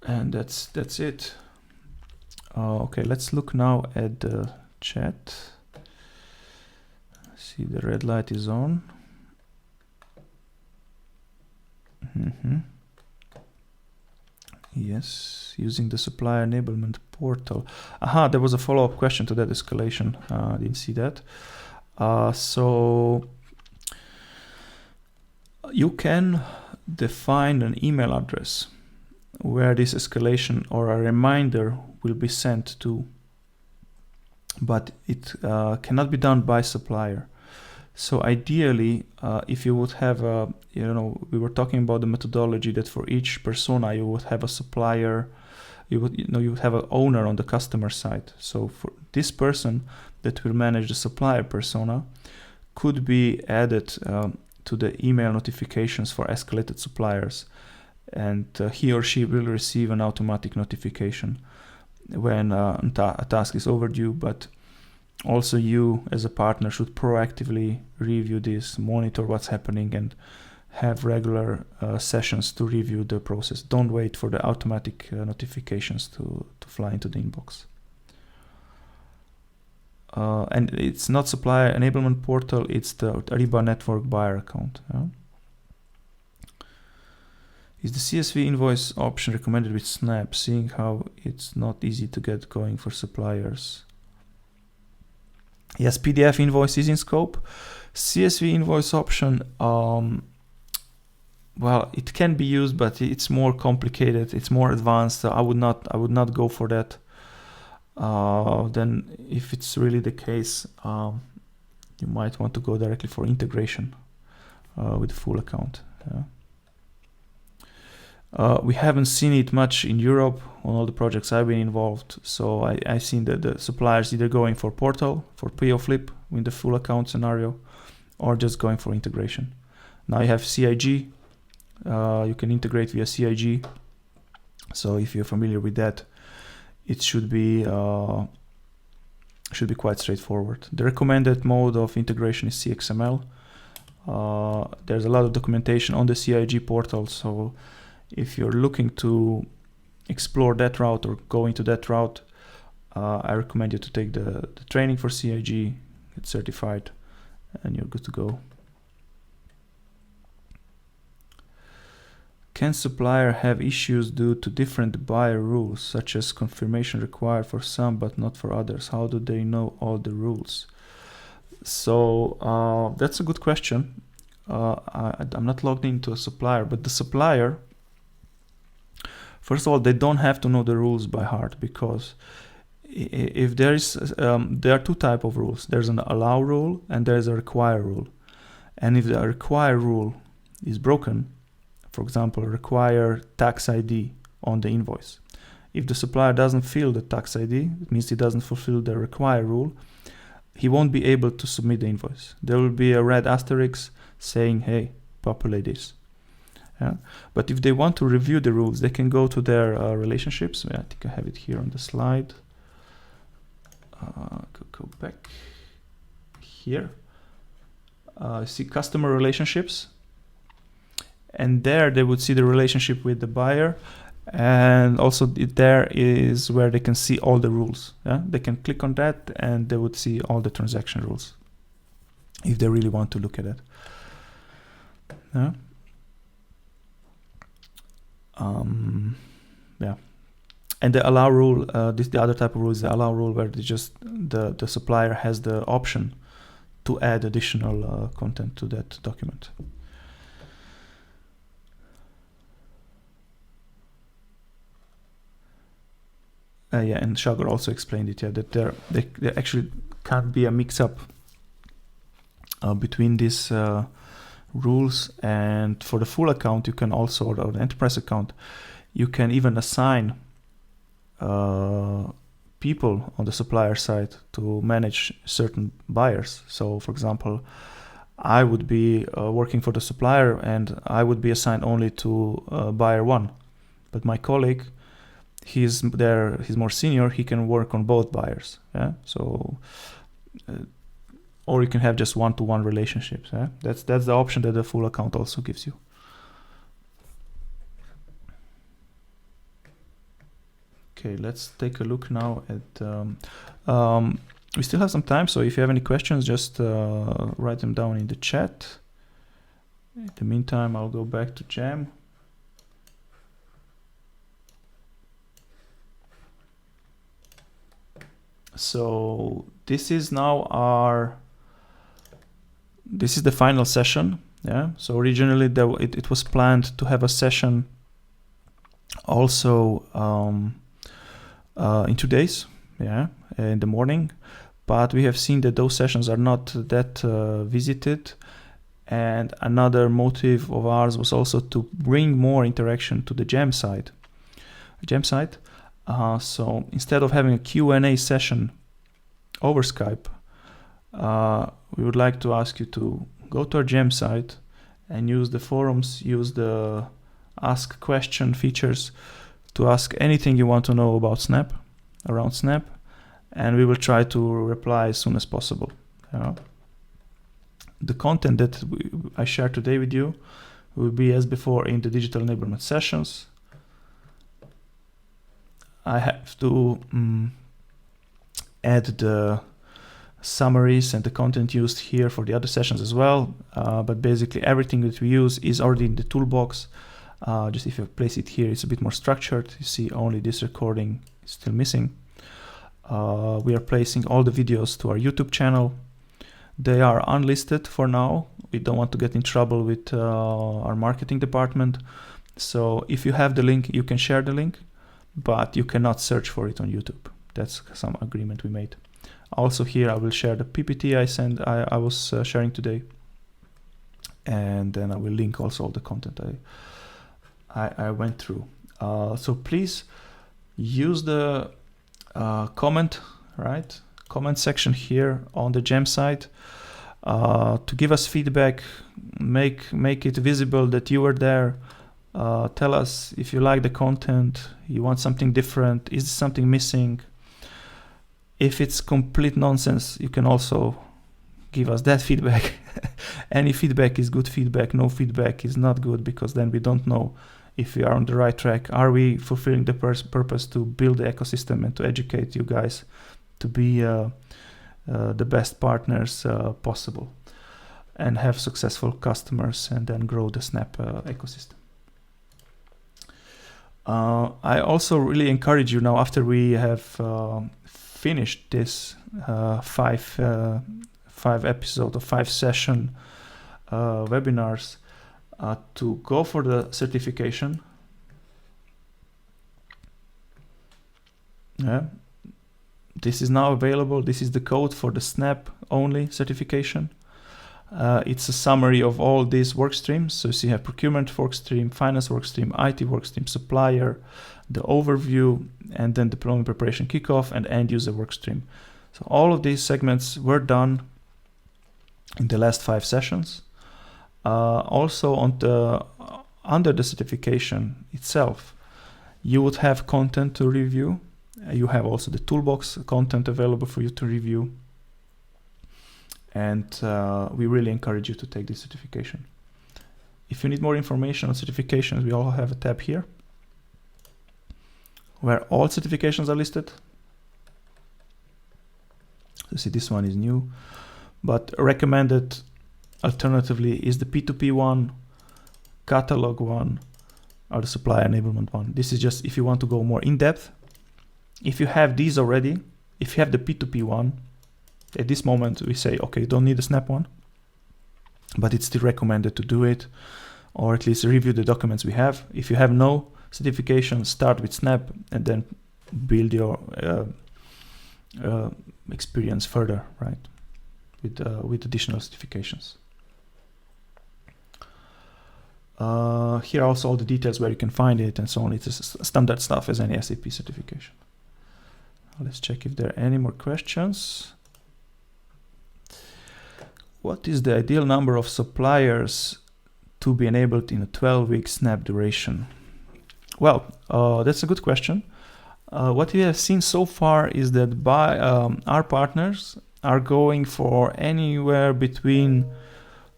and that's it. Okay, let's look now at the chat. See, the red light is on. Yes, using the supplier enablement portal. There was a follow-up question to that escalation. I didn't see that. So you can define an email address where this escalation or a reminder will be sent to, but it cannot be done by supplier. So ideally, if you would have a, we were talking about the methodology that for each persona you would have a supplier, you would have an owner on the customer side. So for this person that will manage the supplier persona could be added to the email notifications for escalated suppliers, and he or she will receive an automatic notification when a task is overdue. But also you as a partner should proactively review this, monitor what's happening, and have regular sessions to review the process. Don't wait for the automatic notifications to fly into the inbox. And it's not supplier enablement portal, it's the Ariba network buyer account. Is the CSV invoice option recommended with Snap, seeing how it's not easy to get going for suppliers? Yes, PDF invoice is in scope. CSV invoice option, well, it can be used, but it's more complicated. It's more advanced. So I would not go for that. Then, if it's really the case, you might want to go directly for integration with the full account. We haven't seen it much in Europe on all the projects I've been involved. So I've seen that the suppliers either going for portal, for PO flip in the full account scenario, or just going for integration. Now you have CIG. You can integrate via CIG. So if you're familiar with that, it should be quite straightforward. The recommended mode of integration is CXML. There's a lot of documentation on the CIG portal, so if you're looking to explore that route or go into that route, I recommend you to take the training for CIG, get certified, and you're good to go. Can supplier have issues due to different buyer rules, such as confirmation required for some but not for others? How do they know all the rules? So that's a good question. I'm not logged into a supplier, but the supplier, first of all, they don't have to know the rules by heart, because if there are two types of rules. There's an allow rule and there's a require rule. And if the require rule is broken, for example, require tax ID on the invoice. If the supplier doesn't fill the tax ID, it means he doesn't fulfill the require rule, he won't be able to submit the invoice. There will be a red asterisk saying, hey, populate this. But if they want to review the rules, they can go to their relationships. I think I have it here on the slide. Go back here. See customer relationships. And there they would see the relationship with the buyer, and also there is where they can see all the rules. They can click on that and they would see all the transaction rules if they really want to look at it. And the allow rule, the other type of rule is the allow rule, where the supplier has the option to add additional content to that document. And Shagor also explained it, that there actually can't be a mix-up between these rules. And for the full account, you can also, or the enterprise account, you can even assign people on the supplier side to manage certain buyers. So, for example, I would be working for the supplier, and I would be assigned only to buyer 1, but my colleague, he's more senior, he can work on both buyers. So or you can have just one-to-one relationships. That's the option that the full account also gives you. Okay, let's take a look now at we still have some time, so if you have any questions, just write them down in the chat. In the meantime, I'll go back to Jam. So this is now this is the final session. So originally it was planned to have a session also in 2 days, in the morning, but we have seen that those sessions are not that visited. And another motive of ours was also to bring more interaction to the Jam side. So instead of having a Q&A session over Skype, we would like to ask you to go to our Gem site and use the forums, use the ask question features to ask anything you want to know about Snap, around Snap, and we will try to reply as soon as possible. The content that I share today with you will be as before in the digital enablement sessions. I have to add the summaries and the content used here for the other sessions as well, but basically everything that we use is already in the toolbox. Just if you place it here, it's a bit more structured. You see only this recording is still missing. We are placing all the videos to our YouTube channel. They are unlisted for now. We don't want to get in trouble with our marketing department. So if you have the link, you can share the link, but you cannot search for it on YouTube. That's some agreement we made. Also here I will share the PPT I was sharing today, and then I will link also all the content I went through. So please use the comment section here on the Gem site to give us feedback, make it visible that you were there. Tell us if you like the content, you want something different, is something missing. If it's complete nonsense, you can also give us that feedback. Any feedback is good feedback, no feedback is not good, because then we don't know if we are on the right track. Are we fulfilling the purpose to build the ecosystem and to educate you guys to be the best partners possible and have successful customers and then grow the Snap ecosystem. I also really encourage you now, after we have finished this 5 episode or 5 session webinars, to go for the certification. Yeah, this is now available. This is the code for the Snap only certification. It's a summary of all these work streams. So you have procurement workstream, finance workstream, IT workstream, supplier, the overview, and then deployment preparation kickoff and end user workstream. So all of these segments were done in the last 5 sessions. Also under the certification itself, you would have content to review. You have also the toolbox content available for you to review. And we really encourage you to take this certification. If you need more information on certifications, we all have a tab here where all certifications are listed. You see this one is new, but recommended alternatively is the P2P one, catalog one, or the supplier enablement one. This is just if you want to go more in depth. If you have these already, if you have the P2P one, at this moment we say, okay, you don't need the Snap one, but it's still recommended to do it, or at least review the documents we have. If you have no certification, start with Snap and then build your experience further, right? With additional certifications. Here are also all the details where you can find it and so on. It's standard stuff as any SAP certification. Let's check if there are any more questions. What is the ideal number of suppliers to be enabled in a 12-week Snap duration? Well, that's a good question. What we have seen so far is that by our partners are going for anywhere between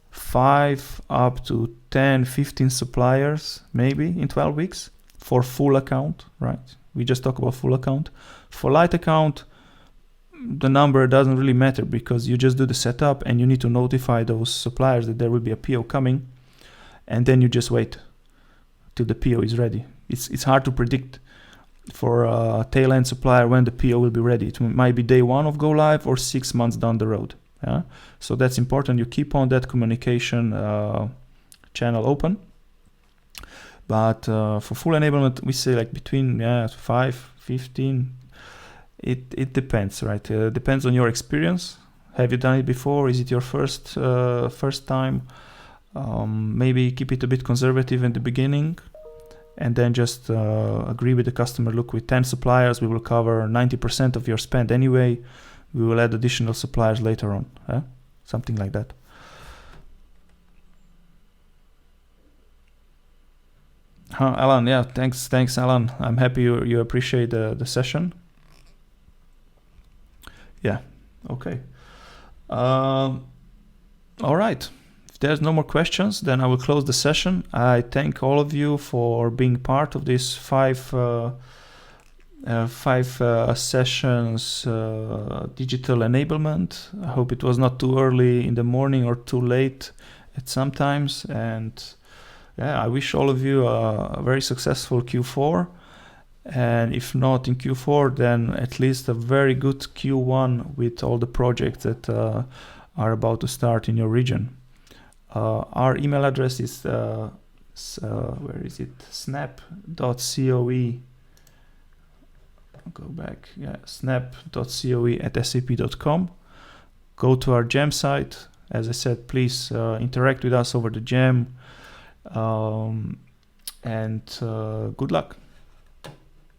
5 up to 10, 15 suppliers, maybe in 12 weeks for full account, right? We just talk about full account. For light account, the number doesn't really matter because you just do the setup and you need to notify those suppliers that there will be a PO coming, and then you just wait till the PO is ready. It's hard to predict for a tail end supplier when the PO will be ready. It might be day 1 of go live or 6 months down the road. Yeah? So that's important. You keep on that communication channel open. But for full enablement, we say like between 5, 15. It depends, right? Depends on your experience. Have you done it before? Is it your first time? Maybe keep it a bit conservative in the beginning, and then just agree with the customer. Look, with 10 suppliers, we will cover 90% of your spend anyway. We will add additional suppliers later on. Something like that. Alan, yeah, thanks, Alan. I'm happy you appreciate the session. Yeah, okay. All right. If there's no more questions, then I will close the session. I thank all of you for being part of this 5 sessions digital enablement. I hope it was not too early in the morning or too late at some times. And yeah, I wish all of you a very successful Q4. And if not in Q4, then at least a very good Q1 with all the projects that are about to start in your region. Our email address is where is it? snap.coe go back, snap.coe@sap.com. Go to our jam site. As I said, please interact with us over the jam, and good luck.